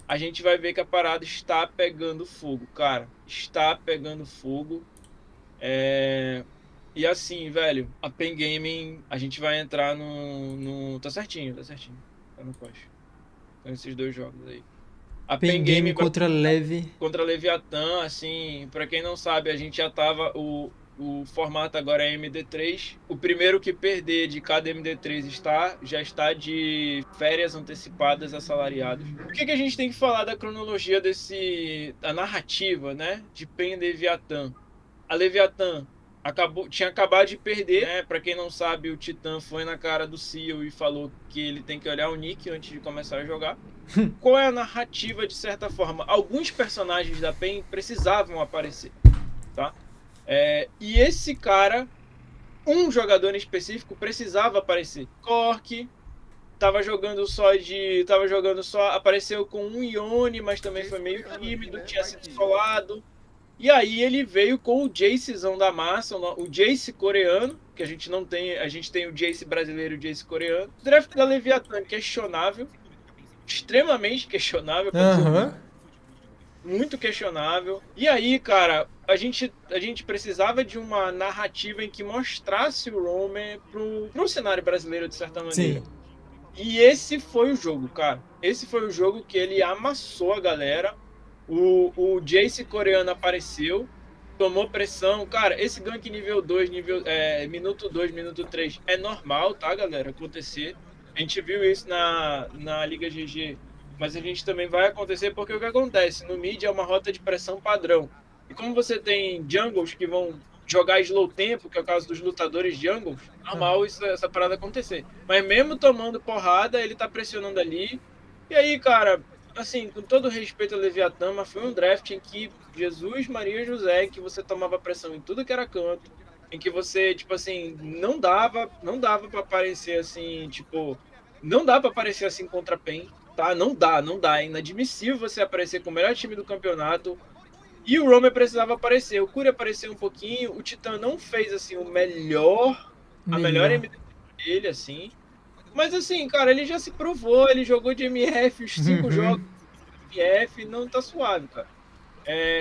a gente vai ver que a parada está pegando fogo, cara. Está pegando fogo. E assim, velho, a Pen Gaming, a gente vai entrar no... Tá certinho. Tá no coxa. Então esses dois jogos aí. A Pen Gaming contra Leve. Contra Leviathan, assim, pra quem não sabe, a gente já tava... O formato agora é MD3. O primeiro que perder de cada MD3 já está de férias antecipadas assalariadas. O que a gente tem que falar da cronologia da narrativa, né? De Pen Leviathan. A Leviathan tinha acabado de perder, né? Pra quem não sabe, o Titã foi na cara do CEO e falou que ele tem que olhar o nick antes de começar a jogar. Qual é a narrativa, de certa forma? Alguns personagens da PEN precisavam aparecer, tá? E esse cara, um jogador em específico, precisava aparecer. Cork apareceu com um Ione, mas também foi meio tímido, tinha sido solado. E aí ele veio com o Jacezão da massa, o Jace coreano, que a gente não tem, a gente tem o Jace brasileiro e o Jace coreano. O draft da Leviathan, questionável, extremamente questionável, muito questionável. E aí, cara, a gente precisava de uma narrativa em que mostrasse o Roamer pro cenário brasileiro, de certa maneira. Sim. E esse foi o jogo, cara. Esse foi o jogo que ele amassou a galera. O Jace coreano apareceu. tomou pressão. Cara, esse gank nível 2, minuto 2, minuto 3 é normal, tá, galera? Acontecer. A gente viu isso na Liga GG, mas a gente também vai acontecer porque o que acontece? No mid é uma rota de pressão padrão. E como você tem jungles que vão jogar slow tempo, que é o caso dos lutadores jungles, normal essa parada acontecer. Mas mesmo tomando porrada, ele tá pressionando ali. E aí, cara, assim, com todo respeito ao Leviatã, mas foi um draft em que Jesus, Maria e José, que você tomava pressão em tudo que era canto, em que você, tipo assim, não dava para aparecer assim, tipo, não dá para aparecer assim contra a PEN, tá? Não dá, é inadmissível você aparecer com o melhor time do campeonato. E o Romer precisava aparecer, o Curi apareceu um pouquinho, o Titã não fez assim a melhor MD dele assim. Mas assim, cara, ele já se provou, ele jogou de MF os 5 jogos de MF, não tá suave, cara.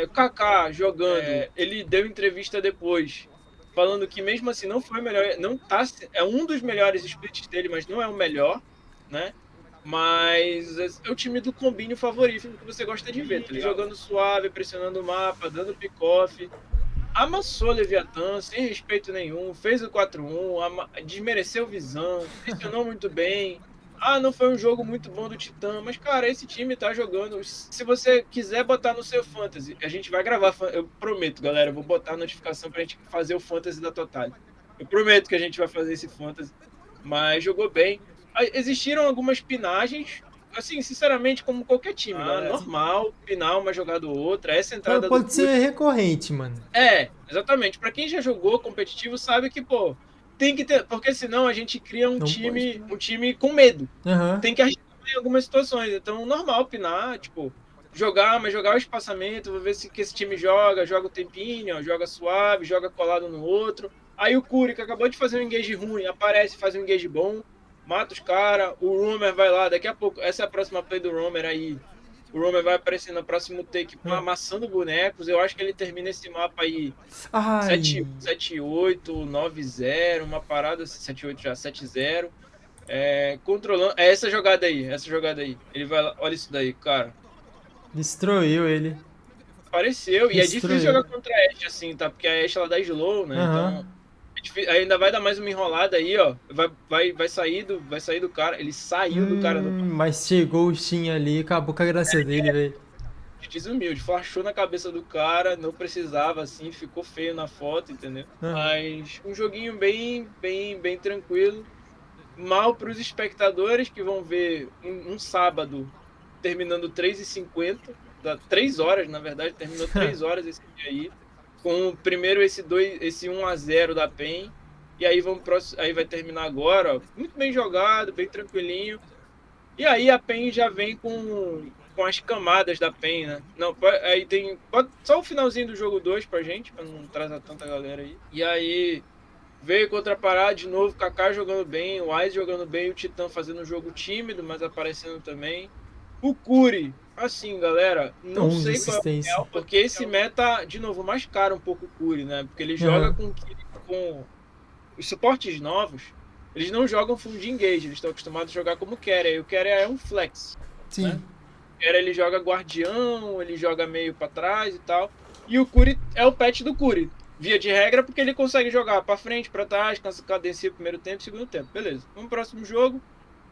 O Kaká jogando, ele deu entrevista depois, falando que mesmo assim não foi o melhor, não tá, é um dos melhores splits dele, mas não é o melhor, né? Mas é o time do combinho favorito que você gosta de ver, tá? Ele jogando suave, pressionando o mapa, dando pick-off. Amassou o Leviatã, sem respeito nenhum, fez o 4-1, desmereceu visão, pressionou muito bem. Ah, não foi um jogo muito bom do Titã, mas, cara, esse time tá jogando. Se você quiser botar no seu Fantasy, a gente vai gravar, eu prometo, galera, eu vou botar a notificação pra gente fazer o Fantasy da Total. Eu prometo que a gente vai fazer esse Fantasy, mas jogou bem. Existiram algumas pinagens, assim, sinceramente, como qualquer time, normal, pinar uma jogada ou outra, essa entrada pode ser recorrente, mano. Exatamente. Pra quem já jogou competitivo sabe que, pô, tem que ter, porque senão a gente cria um time com medo. Tem que arriscar em algumas situações. Então, normal pinar, tipo, jogar o espaçamento, ver se que esse time joga o tempinho, ó, joga suave, joga colado no outro. Aí o Curi, que acabou de fazer um engage ruim, aparece, faz um engage bom, mata os caras, o Romer vai lá, daqui a pouco, essa é a próxima play do Romer aí. O Romer vai aparecer no próximo take amassando bonecos. Eu acho que ele termina esse mapa aí 7-8, 9-0, uma parada 7-8 já, 7-0. Controlando. Essa jogada aí. Ele vai lá, olha isso daí, cara. Destruiu ele. Apareceu. E é difícil jogar contra a Ashe assim, tá? Porque a Ashe ela dá slow, né? Então. Ainda vai dar mais uma enrolada aí, ó. Vai sair do cara. Ele saiu do cara. Mas chegou o Shin ali, acabou com a graça dele, velho. Desumilde, flashou na cabeça do cara, não precisava, assim, ficou feio na foto, entendeu? Mas um joguinho bem tranquilo. Mal para os espectadores que vão ver um sábado terminando 3h50, 3 horas, na verdade, terminou 3 horas esse dia aí. Com primeiro esse 1-0 da PEN, e aí aí vai terminar agora, ó, muito bem jogado, bem tranquilinho. E aí a PEN já vem com as camadas da PEN, né? Não, aí tem só o finalzinho do jogo 2 pra gente, pra não trazer tanta galera aí. E aí veio contra a parada de novo, Kaká jogando bem, o Wise jogando bem, o Titã fazendo um jogo tímido, mas aparecendo também. O Curi, assim, galera, não sei qual é o real, porque esse meta, de novo, mascara um pouco o Curi, né? Porque ele joga com os suportes novos, eles não jogam full de engage, eles estão acostumados a jogar como Keria, e o Keria é um flex. Sim. Né? O Keria, ele joga guardião, ele joga meio pra trás e tal, e o Curi é o pet do Curi, via de regra, porque ele consegue jogar pra frente, pra trás, cadencia primeiro tempo, segundo tempo, beleza. Vamos pro próximo jogo.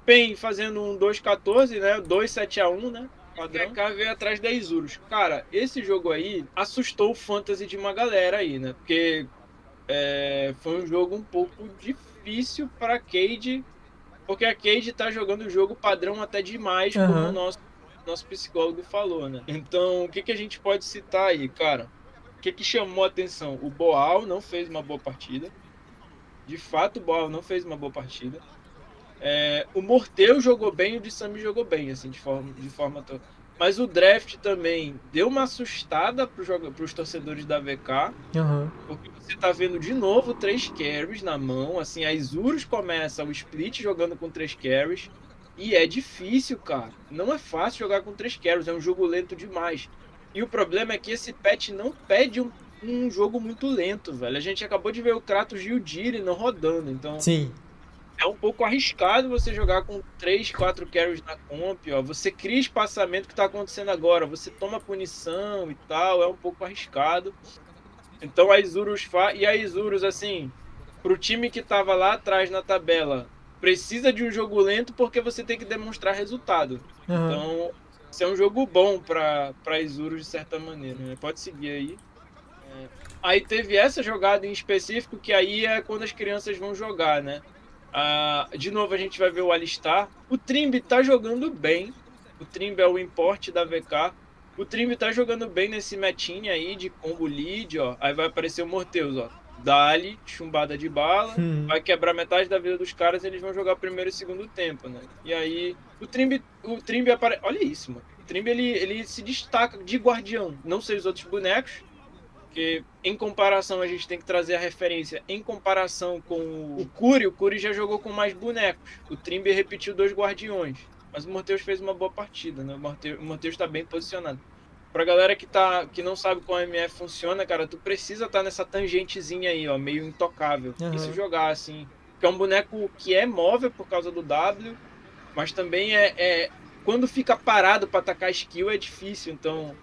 PEN fazendo um 2-14, né? 2-7-1, né? Padrão. KK veio atrás da Isurus. Cara, esse jogo aí assustou o fantasy de uma galera aí, né? Porque foi um jogo um pouco difícil pra Cade, porque a Cade tá jogando o jogo padrão até demais, como o nosso psicólogo falou, né? Então, o que a gente pode citar aí, cara? O que chamou a atenção? O Boal não fez uma boa partida. De fato, o Boal não fez uma boa partida. O Morteu jogou bem e o Dissami jogou bem, assim, de forma toda. Mas o draft também deu uma assustada pros torcedores da VK, porque você tá vendo de novo 3 carries na mão, assim, a Isurus começa o split jogando com 3 carries, e é difícil, cara. Não é fácil jogar com 3 carries, é um jogo lento demais. E o problema é que esse patch não pede um jogo muito lento, velho. A gente acabou de ver o Kratos e o Jiri não rodando, então... Sim. É um pouco arriscado você jogar com 3, 4 carries na comp, ó. Você cria espaçamento que tá acontecendo agora, você toma punição e tal, é um pouco arriscado. Então a Isurus e a Isurus, assim, pro time que tava lá atrás na tabela, precisa de um jogo lento porque você tem que demonstrar resultado. Aham. Então, isso é um jogo bom pra Isurus de certa maneira, né? Pode seguir aí. Aí teve essa jogada em específico, que aí é quando as crianças vão jogar, né? De novo a gente vai ver o Alistar. O Trimby tá jogando bem. O Trimby é o import da VK. O Trimby tá jogando bem nesse metinho aí de combo lead, ó. Aí vai aparecer o Morteus, ó. Dali, chumbada de bala. Vai quebrar metade da vida dos caras e eles vão jogar primeiro e segundo tempo, né? E aí o Trimby aparece. Olha isso, mano. O Trimby ele se destaca de guardião. Não sei os outros bonecos. Porque, em comparação, a gente tem que trazer a referência. Em comparação com o Curi já jogou com mais bonecos. O Trimby repetiu 2 guardiões. Mas o Morteus fez uma boa partida, né? O Morteus tá bem posicionado. Pra galera que não sabe como a MF funciona, cara, tu precisa estar nessa tangentezinha aí, ó, meio intocável. Uhum. E se jogar, assim. Que é um boneco que é móvel por causa do W, mas também quando fica parado pra atacar skill é difícil, então...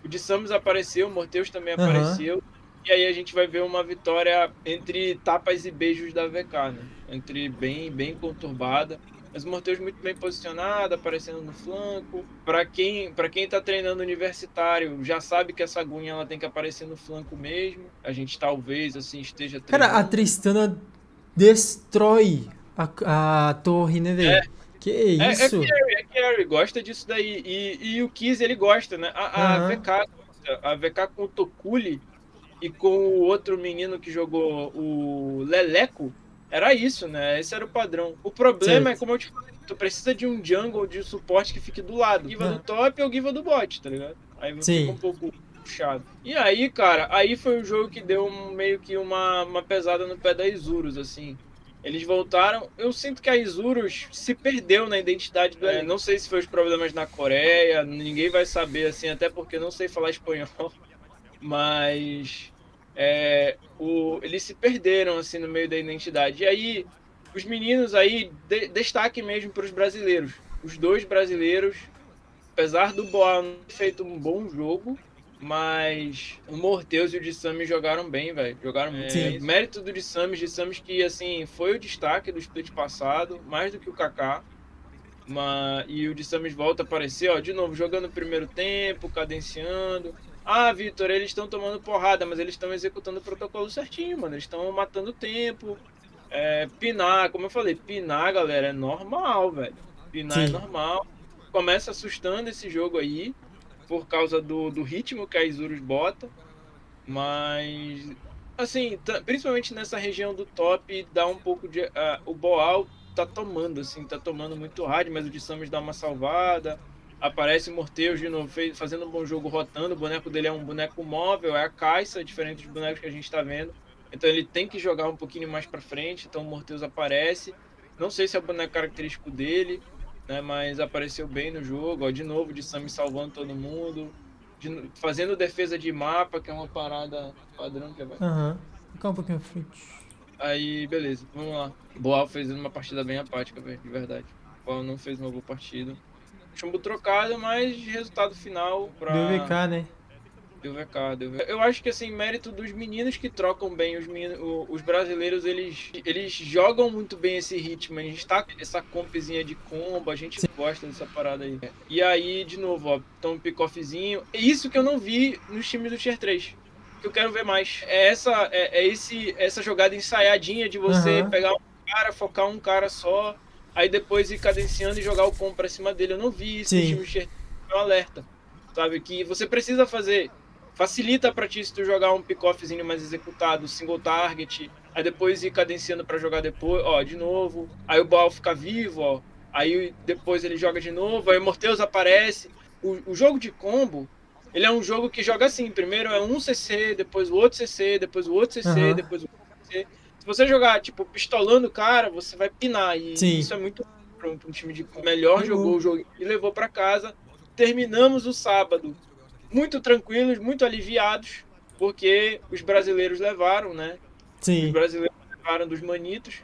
O de Samus apareceu, o Morteus também apareceu. E aí a gente vai ver uma vitória entre tapas e beijos da VK, né? Entre bem conturbada. Mas o Morteus muito bem posicionado, aparecendo no flanco. Pra quem tá treinando universitário, já sabe que essa Gunha ela tem que aparecer no flanco mesmo. A gente talvez, assim, esteja treinando. Cara, a Tristana destrói a torre, né, velho? Que isso? É carry, gosta disso daí. E o Kiz, ele gosta, né? A VK com o Tokuli e com o outro menino que jogou o Leleco, era isso, né? Esse era o padrão. O problema Certo. é, como eu te falei, tu precisa de um jungle de suporte que fique do lado. Giva do top ou Giva do bot, tá ligado? Aí fica um pouco puxado. E aí, cara, aí foi o jogo que deu meio que uma pesada no pé da Isurus, assim. Eles voltaram. Eu sinto que a Isurus se perdeu na identidade do elenco. Não sei se foi os problemas na Coreia, ninguém vai saber, assim, até porque eu não sei falar espanhol. Mas eles se perderam, assim, no meio da identidade. E aí, os meninos aí, destaque mesmo para os brasileiros. Os 2 brasileiros, apesar do Boa não ter feito um bom jogo, mas o Morteus e o de Samis jogaram bem, velho. Jogaram muito bem. Mérito do de Samis que, assim, foi o destaque do split passado, mais do que o Kaká. E o de Samis volta a aparecer, ó, de novo, jogando o primeiro tempo, cadenciando. Ah, Vitor, eles estão tomando porrada, mas eles estão executando o protocolo certinho, mano. Eles estão matando tempo. Pinar, como eu falei, pinar, galera, é normal, velho. Pinar é normal. Começa assustando esse jogo aí, por causa do ritmo que a Isurus bota, mas assim, principalmente nessa região do top, dá um pouco de... o Boal tá tomando muito hard, mas o de Samus dá uma salvada, aparece o Morteus de novo, fazendo um bom jogo, rotando, o boneco dele é um boneco móvel, é a Caixa, diferente dos bonecos que a gente tá vendo, então ele tem que jogar um pouquinho mais pra frente, então o Morteus aparece, não sei se é o boneco característico dele, né, mas apareceu bem no jogo, ó, de novo, de Samus salvando todo mundo, fazendo defesa de mapa, que é uma parada padrão que vai. Ficar um pouquinho à frente. Aí, beleza, vamos lá. Boal fez uma partida bem apática, velho, de verdade. Boal não fez uma boa partida. Chumbo trocado, mas resultado final pra... Deu VK, né? Deu VK. Eu acho que, assim, mérito dos meninos que trocam bem. Os brasileiros, eles jogam muito bem esse ritmo. A gente tá com essa compzinha de combo, a gente gosta dessa parada aí. E aí, de novo, ó, toma um pick-offzinho. É isso que eu não vi nos times do Tier 3. Que eu quero ver mais. Essa jogada ensaiadinha de você pegar um cara, focar um cara só, aí depois ir cadenciando e jogar o combo pra cima dele. Eu não vi isso no time do Tier 3. É um alerta. Sabe? Que você precisa fazer. Facilita pra ti se tu jogar um pick-offzinho mais executado, single target, aí depois ir cadenciando pra jogar depois, ó, de novo. Aí o Boal fica vivo, ó. Aí depois ele joga de novo, aí o Morteus aparece. O jogo de combo, ele é um jogo que joga assim, primeiro é um CC, depois o outro CC, depois o outro CC, depois o outro CC. Se você jogar, tipo, pistolando o cara, você vai pinar. E isso é muito pra um time de melhor jogou o jogo e levou pra casa. Terminamos o sábado muito tranquilos, muito aliviados, porque os brasileiros levaram, né? Os brasileiros levaram dos manitos.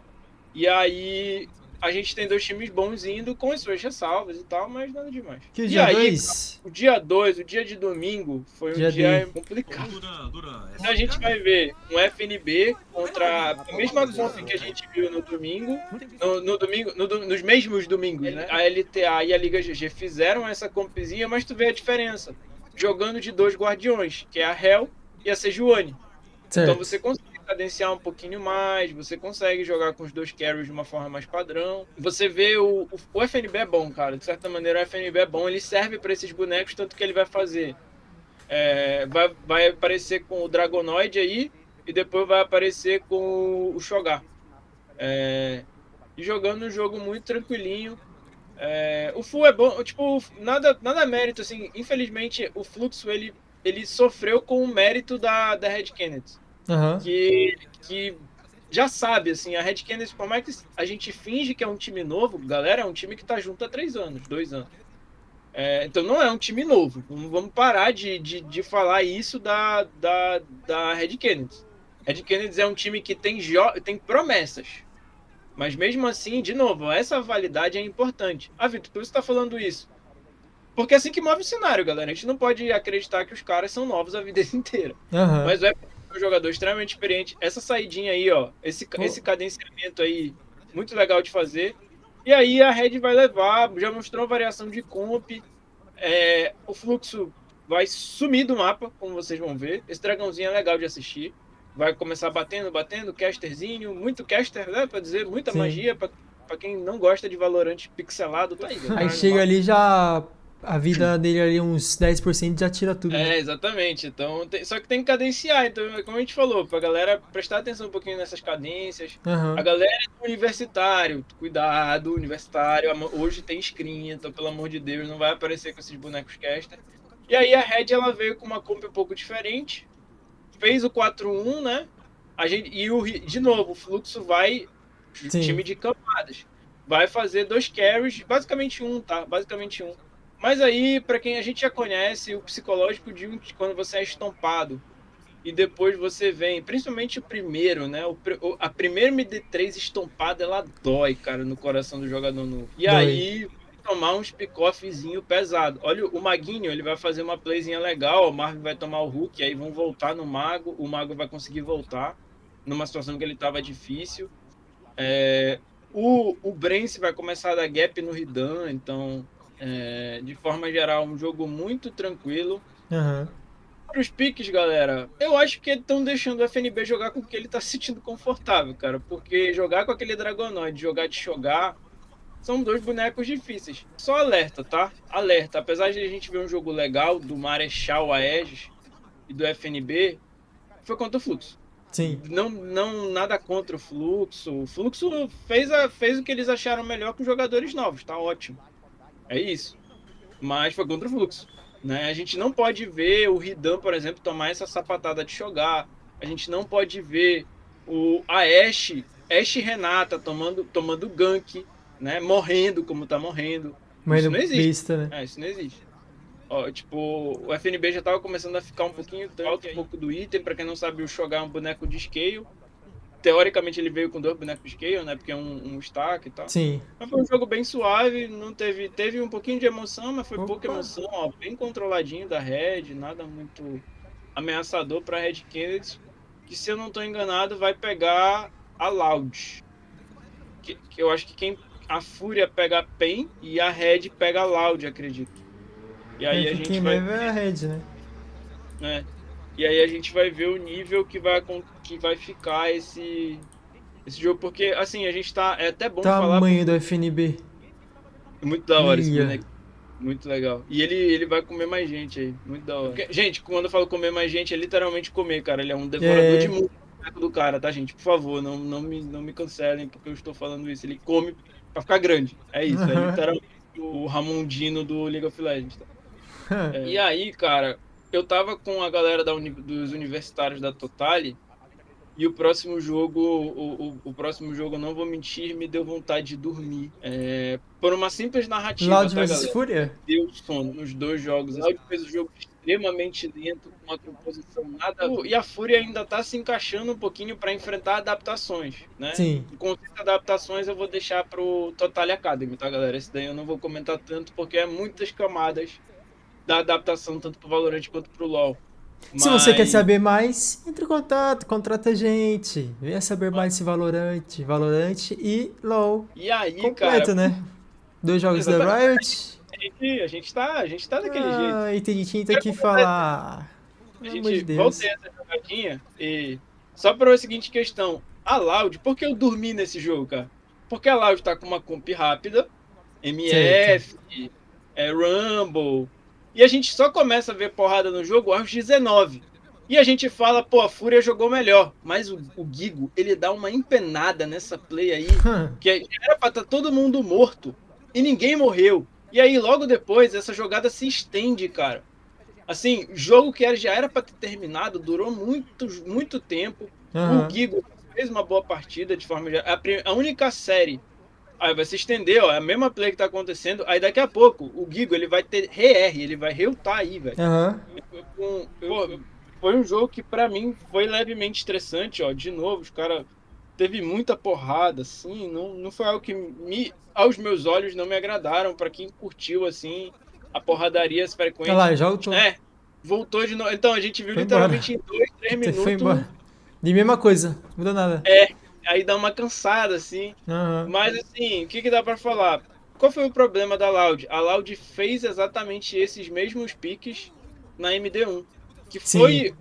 E aí a gente tem 2 times bons indo com as suas ressalvas e tal, mas nada demais. Que o E dia aí, 2? o dia 2, o dia de domingo, foi um Dia dia D. complicado. Então a gente vai ver um FNB contra a mesma comp que a gente viu no domingo, nos mesmos domingos, né? A LTA e a Liga GG fizeram essa compzinha, mas tu vê a diferença. Jogando de 2 guardiões, que é a Hel e a Sejuani. Então Certo. você consegue cadenciar um pouquinho mais, você consegue jogar com os 2 carries de uma forma mais padrão. Você vê o FNB é bom, cara. De certa maneira, o FNB é bom. Ele serve para esses bonecos, tanto que ele vai fazer. Vai aparecer com o Dragonoid aí, e depois vai aparecer com o Shogar. E jogando um jogo muito tranquilinho. O Full é bom, tipo, nada mérito, assim. Infelizmente, o Fluxo ele sofreu com o mérito da Red Kennedy. Aham. Que já sabe, assim, a Red Kennedy, por mais que a gente finge que é um time novo, galera, é um time que tá junto há 3 anos, 2 anos. Então não é um time novo. Vamos parar de falar isso da Red Kennedy. Red Kennedy é um time que tem promessas. Mas mesmo assim, de novo, essa validade é importante. Vitor, por que você tá falando isso? Porque é assim que move o cenário, galera. A gente não pode acreditar que os caras são novos a vida inteira. Aham. Mas é um jogador extremamente experiente. Essa saidinha aí, ó, esse cadenciamento aí, muito legal de fazer. E aí a Red vai levar, já mostrou variação de comp. O fluxo vai sumir do mapa, como vocês vão ver. Esse dragãozinho é legal de assistir. Vai começar batendo, casterzinho, muito caster, né? Pra dizer, muita Sim. magia. Pra quem não gosta de Valorant pixelado, tá aí. Aí chega ali já. A vida dele ali, uns 10% já tira tudo. Né? Exatamente. Então, só que tem que cadenciar. Então, como a gente falou, pra galera prestar atenção um pouquinho nessas cadências. Aham. A galera do universitário, cuidado, universitário. Hoje tem screen, então, pelo amor de Deus, não vai aparecer com esses bonecos caster. E aí a Red, ela veio com uma comp um pouco diferente. Fez o 4-1, né? De novo, o fluxo vai... Sim. Time de camadas. Vai fazer 2 carries, basicamente um, tá? Basicamente um. Mas aí, pra quem a gente já conhece, o psicológico de quando você é estompado e depois você vem, principalmente o primeiro, né? A primeira MD3 estompada, ela dói, cara, no coração do jogador novo. E Dói. aí, tomar uns pick-offzinho pesado. Olha, o Maguinho, ele vai fazer uma playzinha legal, o Marvin vai tomar o hook, aí vão voltar no Mago, o Mago vai conseguir voltar numa situação que ele tava difícil. O Brence vai começar a dar gap no Ridan, então, de forma geral, um jogo muito tranquilo. Aham. Para os piques, galera, eu acho que estão deixando o FNB jogar com o que ele tá se sentindo confortável, cara, porque jogar com aquele Dragonoid, jogar de Shogar, são 2 bonecos difíceis. Só alerta, tá? Alerta, apesar de a gente ver um jogo legal do Marechal Aegis e do FNB, foi contra o Fluxo. Sim. Não nada contra o Fluxo. O Fluxo fez o que eles acharam melhor com os jogadores novos, tá ótimo. É isso. Mas foi contra o Fluxo. Né? A gente não pode ver o Ridan, por exemplo, tomar essa sapatada de Shogar. A gente não pode ver a Ashe Renata tomando gank, né? Morrendo como tá morrendo. Mas Isso não existe. Besta, né? Isso não existe. Ó, tipo, o FNB já tava começando a ficar um pouquinho alto, um pouco do item. Pra quem não sabe, o Shogar é um boneco de scale. Teoricamente ele veio com 2 bonecos de scale, né? Porque é um stack e tal. Sim. Mas foi um jogo bem suave, não teve um pouquinho de emoção, mas foi Opa. pouca emoção, ó, bem controladinho da Red, nada muito ameaçador pra Red Kennedy, que se eu não tô enganado vai pegar a Loud. Que eu acho que a Fúria pega a PEN e a Red pega a Loud, acredito. E aí a gente quem vai leva é a Red, né? E aí a gente vai ver o nível que vai ficar esse jogo, porque assim, a gente tá, é até bom falar, Tamanho do FNB. muito da hora esse Ia. boneco. Muito legal. E ele vai comer mais gente aí. Muito da hora. Porque, gente, quando eu falo comer mais gente, é literalmente comer, cara. Ele é um devorador de mundo do cara, tá, gente? Por favor, não me cancelem porque eu estou falando isso. Ele come pra ficar grande. É isso. É literalmente o Ramondino do League of Legends. Tá? E aí, cara, eu tava com a galera dos universitários da Totali E o próximo jogo, o próximo jogo, eu não vou mentir, me deu vontade de dormir. Por uma simples narrativa, Loud tá, vs galera? Fúria? Deu sono nos dois jogos. O Loud fez o jogo extremamente lento, com uma composição nada. E a Fúria ainda tá se encaixando um pouquinho para enfrentar adaptações, né? Sim. O conceito de adaptações eu vou deixar pro Total Academy, tá, galera? Esse daí eu não vou comentar tanto, porque é muitas camadas da adaptação, tanto pro Valorant quanto pro LoL. Se você quer Mas- saber mais, entre em contato, contrata a gente. Venha saber mais desse Valorant e LoL. E aí, Completo, cara, né? 2 jogos da Exatamente. Riot. a gente tá daquele jeito. Ah, e tem gente aqui falar. A Pelo amor de gente Deus. voltei essa jogadinha e só para a seguinte questão. A Loud, por que eu dormi nesse jogo, cara? Porque a Loud tá com uma comp rápida, MF, Rumble, e a gente só começa a ver porrada no jogo aos 19. E a gente fala, pô, a Fúria jogou melhor. Mas o Gigo, ele dá uma empenada nessa play aí, que era pra estar todo mundo morto, e ninguém morreu. E aí, logo depois, essa jogada se estende, cara. Assim, jogo que já era pra ter terminado, durou muito tempo. Aham. O Gigo fez uma boa partida, de forma geral. A única série. Aí vai se estender, ó, é a mesma play que tá acontecendo. Aí daqui a pouco, o Gigo, ele vai ter re-R, ele vai reultar aí, velho. Aham. Foi um jogo que pra mim foi levemente estressante, ó. De novo, os caras teve muita porrada, assim, não foi algo que aos meus olhos não me agradaram. Pra quem curtiu, assim, a porradaria frequente. Olha lá, já voltou. Voltou de novo. Então, a gente viu Foi literalmente em 2, 3 minutos. Foi embora. De mesma coisa, não mudou nada. Aí dá uma cansada, assim. Aham. Mas, assim, o que dá pra falar? Qual foi o problema da Loud? A Loud fez exatamente esses mesmos piques na MD1. Que foi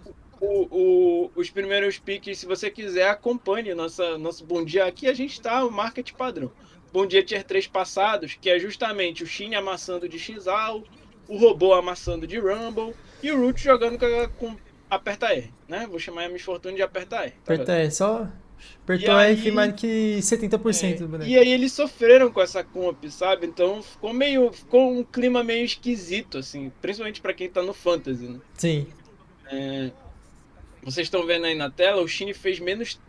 os primeiros piques. Se você quiser, acompanhe nosso Bom Dia. Aqui a gente tá o market padrão. Bom Dia Tier 3 passados, que é justamente o Shin amassando de Xal, o robô amassando de Rumble e o Root jogando com aperta R, né? Vou chamar a Miss Fortune de aperta R. Aperta R, só apertou E R aí- mais que 70% do boneco. E aí eles sofreram com essa comp, sabe? Então ficou um clima meio esquisito, assim, principalmente pra quem tá no Fantasy, né? Sim. Vocês estão vendo aí na tela, o Shin fez menos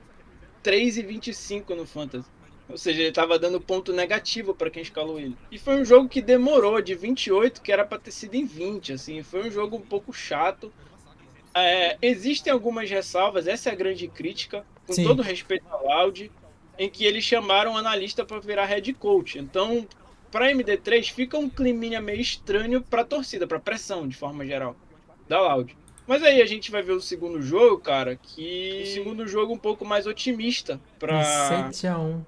3,25 no Fantasy. Ou seja, ele tava dando ponto negativo pra quem escalou ele. E foi um jogo que demorou de 28, que era pra ter sido em 20, assim. Foi um jogo um pouco chato. Existem algumas ressalvas, essa é a grande crítica, com Sim. todo respeito ao Loud, em que eles chamaram um analista para virar head coach. Então, para MD3 fica um climinha meio estranho para torcida, para pressão de forma geral da Loud. Mas aí a gente vai ver o segundo jogo, cara, que o segundo jogo um pouco mais otimista para 7-1.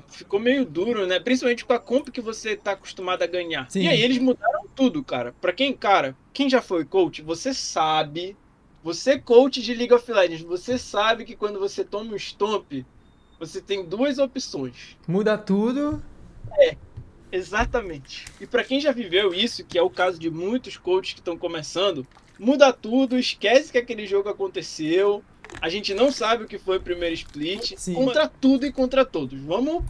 ficou meio duro, né? Principalmente com a comp que você tá acostumado a ganhar. Sim. E aí eles mudaram tudo, cara. Pra quem já foi coach, você sabe, você coach de League of Legends, você sabe que quando você toma um stomp, você tem duas opções. Muda tudo. Exatamente. E pra quem já viveu isso, que é o caso de muitos coaches que estão começando, muda tudo, esquece que aquele jogo aconteceu. A gente não sabe o que foi o primeiro split. Sim. Contra tudo e contra todos. Vamos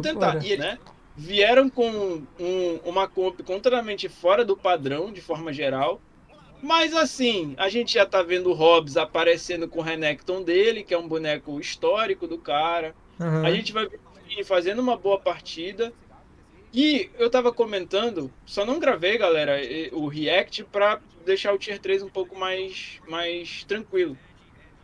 tentar. Vambora. E eles, né, vieram com uma comp completamente fora do padrão, de forma geral. Mas assim, a gente já tá vendo o Hobbs aparecendo com o Renekton dele, que é um boneco histórico do cara. Aham. A gente vai ver ele fazendo uma boa partida. E eu tava comentando, só não gravei, galera, o react pra deixar o Tier 3 um pouco mais tranquilo.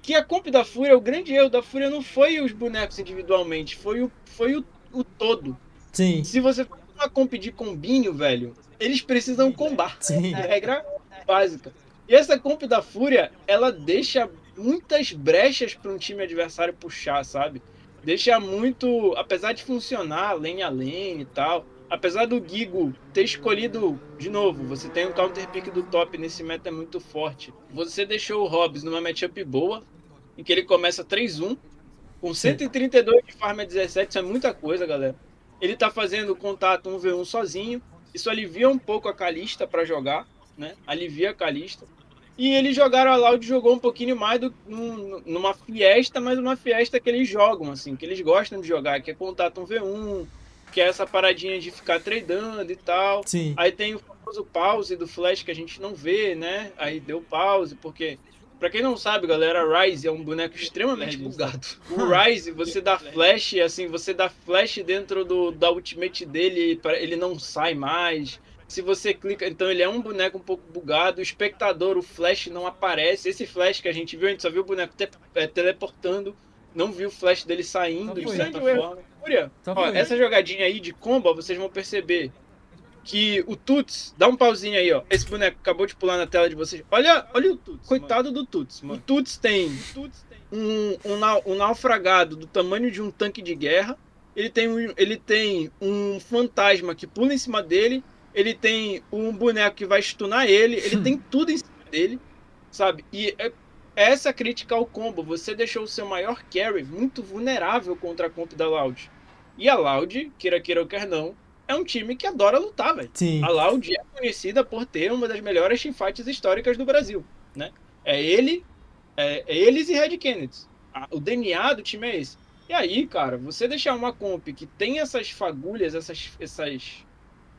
Que a comp da Fúria, o grande erro da Fúria não foi os bonecos individualmente, foi o todo. Sim. Se você faz uma comp de combinho, velho, eles precisam combar. Sim. É regra básica. E essa comp da Fúria, ela deixa muitas brechas para um time adversário puxar, sabe? Deixa muito, apesar de funcionar lane a lane e tal, apesar do Gigo ter escolhido, de novo, você tem um counter pick do top nesse meta muito forte. Você deixou o Hobbs numa matchup boa, em que ele começa 3-1, com 132 de farm a 17, isso é muita coisa, galera. Ele tá fazendo contato 1v1 sozinho, isso alivia um pouco a Kalista para jogar, né? Alivia a Kalista. E eles jogaram, a Loud jogou um pouquinho mais numa fiesta, mas uma fiesta que eles jogam, assim, que eles gostam de jogar, que é contato 1v1, que é essa paradinha de ficar tradando e tal. Sim. Aí tem o famoso pause do Flash que a gente não vê, né? Aí deu pause, porque Pra quem não sabe, galera, Ryze é um boneco extremamente bugado. O Ryze, você dá flash, assim, você dá flash dentro da ultimate dele, ele não sai mais. Se você clica, então ele é um boneco um pouco bugado. O espectador, o flash não aparece. Esse flash que a gente só viu o boneco teleportando. Não viu o flash dele saindo de certa forma. Fúria, ó, essa jogadinha aí de combo, vocês vão perceber que o Tuts, dá um pauzinho aí, ó. Esse boneco acabou de pular na tela de vocês. Olha o Tuts. Coitado do Tuts, mano. O Tuts tem um naufragado do tamanho de um tanque de guerra. Ele tem um fantasma que pula em cima dele. Ele tem um boneco que vai stunar ele. Ele tem tudo em cima dele, sabe? E essa crítica ao combo. Você deixou o seu maior carry muito vulnerável contra a comp da Loud. E a Loud, queira ou quer não, é um time que adora lutar, velho. A Loud é conhecida por ter uma das melhores teamfights históricas do Brasil, né? Eles e Red Kennedy. O DNA do time é esse. E aí, cara, você deixar uma comp que tem essas fagulhas,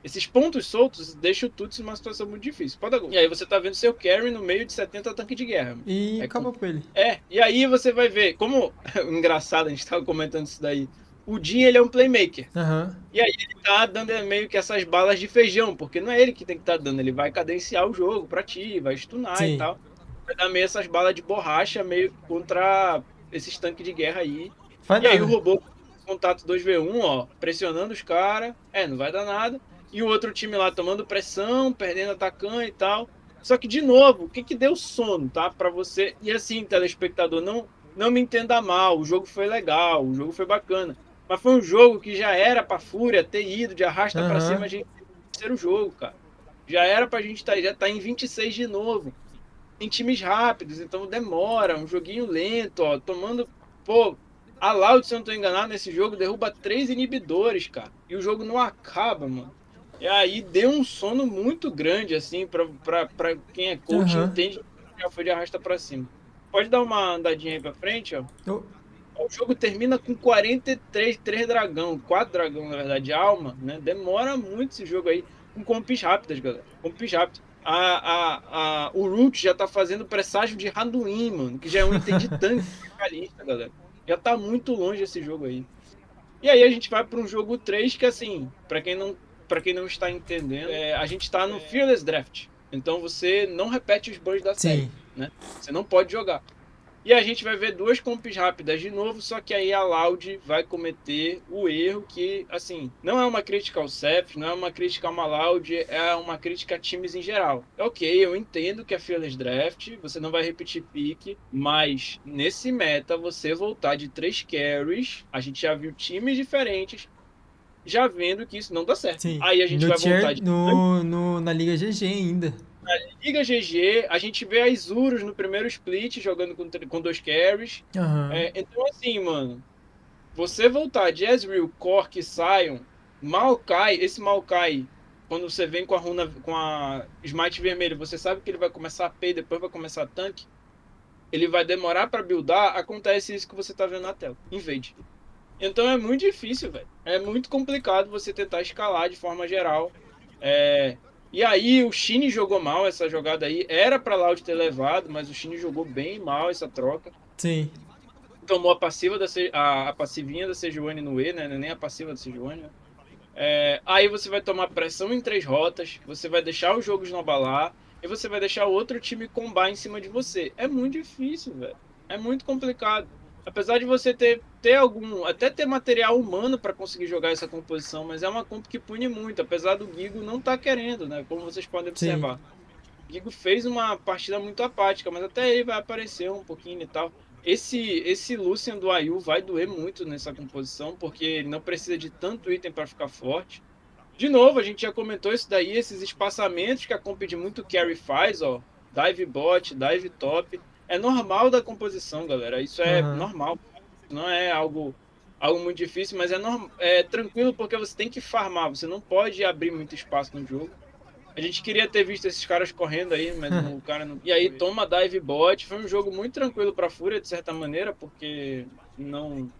esses pontos soltos, deixa o Tuts numa situação muito difícil. E aí você tá vendo seu carry no meio de 70 tanques de guerra. E acabou com ele. E aí você vai ver, como engraçado, a gente tava comentando isso daí. O Jhin, ele é um playmaker. E aí ele tá dando meio que essas balas de feijão, porque não é ele que tem que estar dando, ele vai cadenciar o jogo pra ti, vai stunar e tal. Vai dar meio essas balas de borracha meio contra esses tanques de guerra aí. Aí o robô, contato 2v1, ó, pressionando os caras, não vai dar nada. E o outro time lá tomando pressão, perdendo atacante e tal. Só que, de novo, o que deu sono, tá? Pra você. E assim, telespectador, não me entenda mal, o jogo foi legal, o jogo foi bacana. Mas foi um jogo que já era pra Fúria ter ido de arrasta pra cima, a gente ter o jogo, cara. Já era pra gente já tá em 26 de novo. Em times rápidos, então demora, um joguinho lento, ó, tomando... Pô, a Loud, se eu não tô enganado, nesse jogo derruba 3 inibidores, cara. E o jogo não acaba, mano. E aí deu um sono muito grande, assim, pra quem é coach entende que já foi de arrasta pra cima. Pode dar uma andadinha aí pra frente, ó. O jogo termina com 43, 3 dragão, 4 dragão, na verdade, alma, né? Demora muito esse jogo aí, com comps rápidas, galera. Comps rápidas. O Root já tá fazendo presságio de Randuin, mano, que já é um item de tanque, galera. Já tá muito longe esse jogo aí. E aí a gente vai para um jogo 3 que, assim, para quem não está entendendo, a gente tá no Fearless Draft. Então você não repete os bans da série, né? Você não pode jogar. E a gente vai ver 2 comps rápidas de novo, só que aí a Loud vai cometer o erro que, assim, não é uma crítica ao Ceph, não é uma crítica a uma Loud, é uma crítica a times em geral. Ok, eu entendo que é Fearless Draft, você não vai repetir pique, mas nesse meta você voltar de 3 carries, a gente já viu times diferentes, já vendo que isso não dá certo. Aí a gente vai voltar na Liga GG ainda. Na Liga GG, a gente vê as Urus no primeiro split jogando com 2 carries. Então, assim, mano, você voltar de Ezreal, Cork e Sion, Maokai, esse Maokai, quando você vem com a runa, com a Smite vermelho, você sabe que ele vai começar a P e depois vai começar a tanque. Ele vai demorar pra buildar, acontece isso que você tá vendo na tela. Invade. Então é muito difícil, velho. É muito complicado você tentar escalar de forma geral. E aí o Shinny jogou mal essa jogada aí. Era pra Loud ter levado, mas o Shinny jogou bem mal essa troca. Tomou a passiva a passivinha da Sejuani no E, né? Nem a passiva da Sejuani, né? Aí você vai tomar pressão em 3 rotas, você vai deixar os jogos não abalar e você vai deixar o outro time combar em cima de você. É muito difícil, velho. É muito complicado. Apesar de você ter até ter material humano para conseguir jogar essa composição, mas é uma comp que pune muito, apesar do Gigo não tá querendo, né? Como vocês podem observar. O Gigo fez uma partida muito apática, mas até ele vai aparecer um pouquinho e tal. Esse Lucian do Ayu vai doer muito nessa composição, porque ele não precisa de tanto item para ficar forte. De novo, a gente já comentou isso daí, esses espaçamentos que a comp de muito carry faz, ó. Dive bot, dive top. É normal da composição, galera. Isso é normal. Não é algo muito difícil, mas é tranquilo porque você tem que farmar. Você não pode abrir muito espaço no jogo. A gente queria ter visto esses caras correndo aí, mas o cara não... E aí toma dive bot. Foi um jogo muito tranquilo pra Fúria, de certa maneira, porque não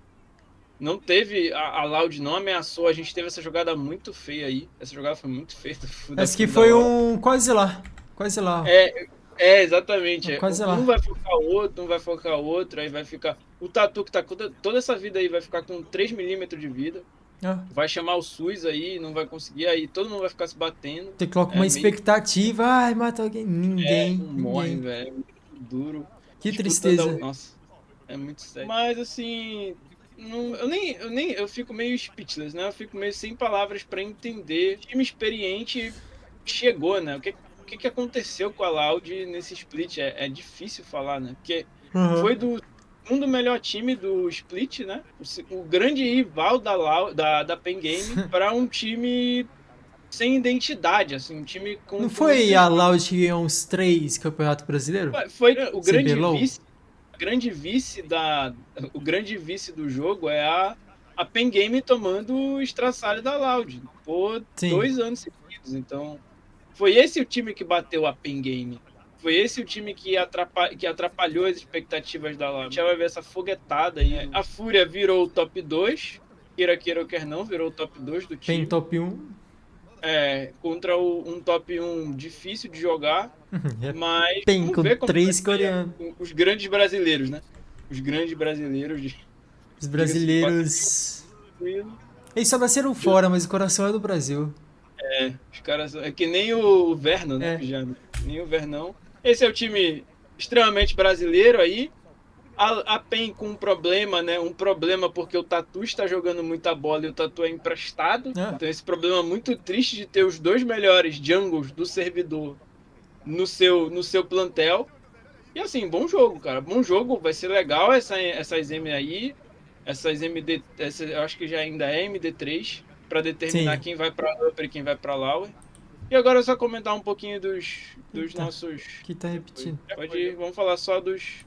teve... A Loud não ameaçou. A gente teve essa jogada muito feia aí. Essa jogada foi muito feia. Essa que foi um quase lá. Quase lá. Exatamente. Quase lá. Um vai focar o outro, um vai focar o outro, aí vai ficar. O Tatu que tá com toda essa vida aí vai ficar com 3 milímetros de vida. Ah, Vai chamar o SUS aí, não vai conseguir, aí todo mundo vai ficar se batendo. tu coloca uma É meio expectativa, ai, mata alguém. Ninguém, não morre, ninguém. velho. É muito duro. Que Disputa da. tristeza. Nossa, é muito sério. Mas assim. Eu fico meio speechless, né? Eu fico meio sem palavras pra entender. O time experiente chegou, né? O que aconteceu com a Loud nesse split? É difícil falar, né? Porque Aham. foi do segundo melhor time do split, né? O grande rival da Pen Game para um time sem identidade, assim, um time Não com foi muitos. a Loud que ganhou uns 3 campeonatos brasileiros? Foi o grande CBLOL? vice. O grande vice do jogo é a Pen Game tomando o estraçalho da Loud por Sim. 2 anos seguidos. Então, foi esse o time que bateu a Pen Game. Foi esse o time que atrapalhou as expectativas da Loud. A gente vai ver essa foguetada aí. A Fúria virou o top 2. Queira ou quer não, virou o top 2 do Pen time. top 1. Contra um top 1 difícil de jogar. Mas Pen vamos com ver como 3 vai ser coreanos. os grandes brasileiros, né? Os grandes brasileiros de Os brasileiros. tranquilo. Eles só nasceram fora, mas o coração é do Brasil. Os caras é que nem o Verno, né? É. Pijama. Nem o Vernão. Esse é o time extremamente brasileiro aí. A PEN com um problema, né? Um problema porque o Tatu está jogando muita bola e o Tatu é emprestado. Ah. Então esse problema muito triste de ter os dois melhores jungles do servidor no seu plantel. E assim, bom jogo, cara. Bom jogo, vai ser legal essas M aí. Essas MD. Eu acho que já ainda é MD3. Pra determinar Sim. quem vai pra Upper e quem vai pra Lower. E agora é só comentar um pouquinho dos Eita, nossos. aqui tá repetindo. Pode ir, vamos falar só dos.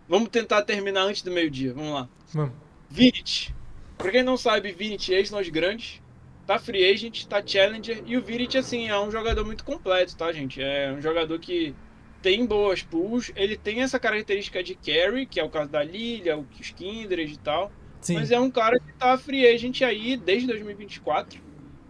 Vamos tentar terminar antes do meio-dia. Vamos lá. Vamos. Virit. Pra quem não sabe, Virit é ex-nós grandes. Tá free agent, tá challenger. E o Virit, assim, é um jogador muito completo, tá, gente? É um jogador que tem boas pulls. Ele tem essa característica de carry, que é o caso da Lilia, os Kindred e tal. Sim. Mas é um cara que tá free agent aí desde 2024.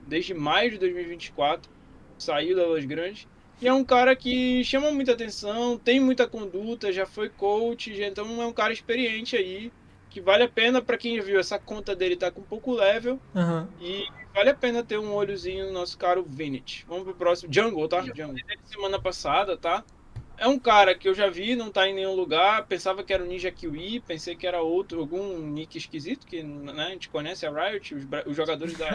Desde maio de 2024. Saiu da Los Grandes. E é um cara que chama muita atenção, tem muita conduta, já foi coach, então é um cara experiente aí, que vale a pena para quem viu essa conta dele tá com pouco level, Aham. e vale a pena ter um olhozinho no nosso caro Vinit. Vamos pro próximo. Jungle, tá? Jungle. Semana passada, tá? É um cara que eu já vi, não tá em nenhum lugar, pensava que era o Ninja Kiwi, pensei que era algum nick esquisito, que né, a gente conhece a Riot, os jogadores da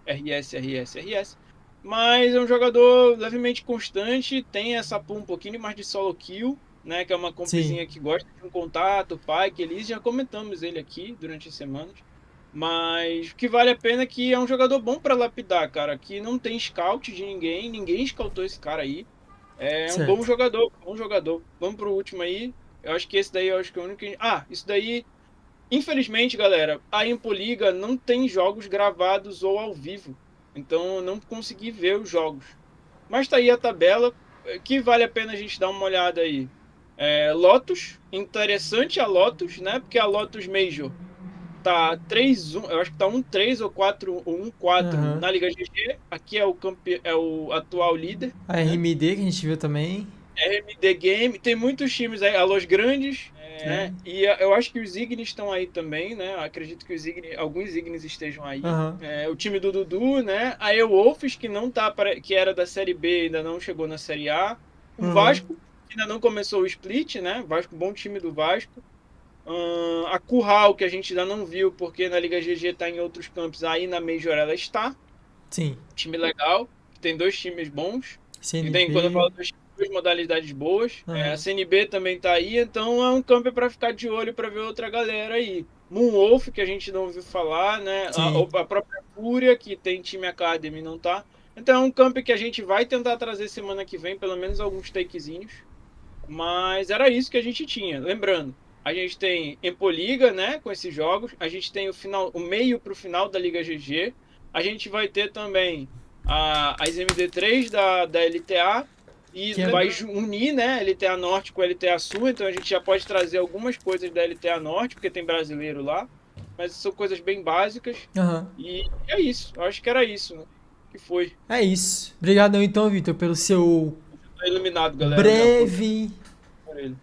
RS. Mas é um jogador levemente constante, tem essa pool um pouquinho mais de solo kill, né? Que é uma compzinha que gosta de um contato, Pyke, Elise, já comentamos ele aqui durante as semanas. Mas o que vale a pena é que é um jogador bom para lapidar, cara, que não tem scout de ninguém scoutou esse cara aí. É um Certo. bom jogador. Vamos pro último aí. Eu acho que esse daí, eu acho que é o único que... isso daí... Infelizmente, galera, a Impoliga não tem jogos gravados ou ao vivo. Então eu não consegui ver os jogos. Mas tá aí a tabela, que vale a pena a gente dar uma olhada aí. Lotus, interessante a Lotus, né? Porque a Lotus Major tá 3-1, eu acho que tá 1-3 ou 1-4 Aham. na Liga GG. Aqui é o atual líder. A RMD que a gente viu também. RMD Game, tem muitos times aí, a Los Grandes, né? E eu acho que os Ignis estão aí também, né? Eu acredito que alguns Ignis estejam aí. Aham. O time do Dudu, né? A Wolves, que não tá, que era da Série B, ainda não chegou na Série A. O Uhum. Vasco, que ainda não começou o split, né? Vasco, bom time do Vasco. A Curral, que a gente ainda não viu, porque na Liga GG tá em outros campos, aí na Major ela está. Sim. Time legal, tem 2 times bons. CNB. E tem, quando eu falo duas modalidades boas, Aham. a CNB também tá aí, então é um campo para ficar de olho para ver outra galera aí. Moonwolf, que a gente não ouviu falar, né? Sim. A própria Fúria, que tem time Academy, não tá. Então é um campo que a gente vai tentar trazer semana que vem, pelo menos alguns takezinhos. Mas era isso que a gente tinha. Lembrando, a gente tem Empoliga, né, com esses jogos. A gente tem o meio pro final da Liga GG. A gente vai ter também as MD3 da LTA. E Que é- vai unir, né, LTA Norte com LTA Sul, então a gente já pode trazer algumas coisas da LTA Norte, porque tem brasileiro lá, mas são coisas bem básicas, Aham. e é isso, eu acho que era isso, né, que foi. É isso. Obrigadão então, Vitor, pelo seu Tá iluminado, galera. breve. Por ele.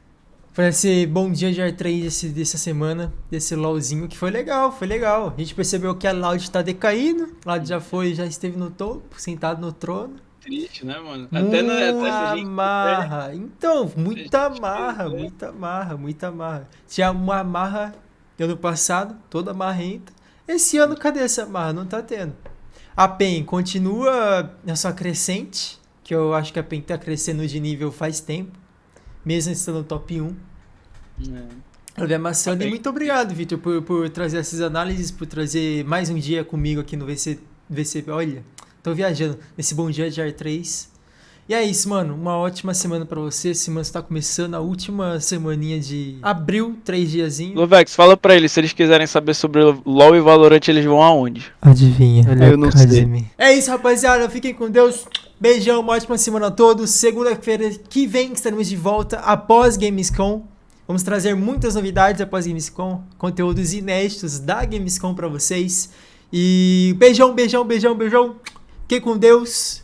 Pra esse bom dia de R3 dessa semana, desse LOLzinho, que foi legal, foi legal. A gente percebeu que a Loud tá decaindo, a Loud já esteve no topo, sentado no trono. Triste, né, mano? Até se a gente Amarra. Então, muita amarra, muita amarra, muita amarra. Tinha uma amarra ano passado, toda amarrenta. Esse ano, cadê essa amarra? Não tá tendo. A PEN continua na sua crescente, que eu acho que a PEN tá crescendo de nível faz tempo, mesmo estando no top 1. Eu vi amassando e muito obrigado, Vitor, por trazer essas análises, por trazer mais um dia comigo aqui no VC. Olha, tô viajando nesse bom dia de R3. E é isso, mano. Uma ótima semana pra você. Semana está começando a última semaninha de abril, 3 diazinhos. Lovex, fala pra eles, se eles quiserem saber sobre LoL e Valorant, eles vão aonde? Adivinha. Eu não sei. É isso, rapaziada. Fiquem com Deus. Beijão, uma ótima semana a todos. Segunda-feira que vem estaremos de volta após Gamescom. Vamos trazer muitas novidades após Gamescom, conteúdos inéditos da Gamescom pra vocês. E beijão, beijão, beijão, beijão. Fiquem com Deus.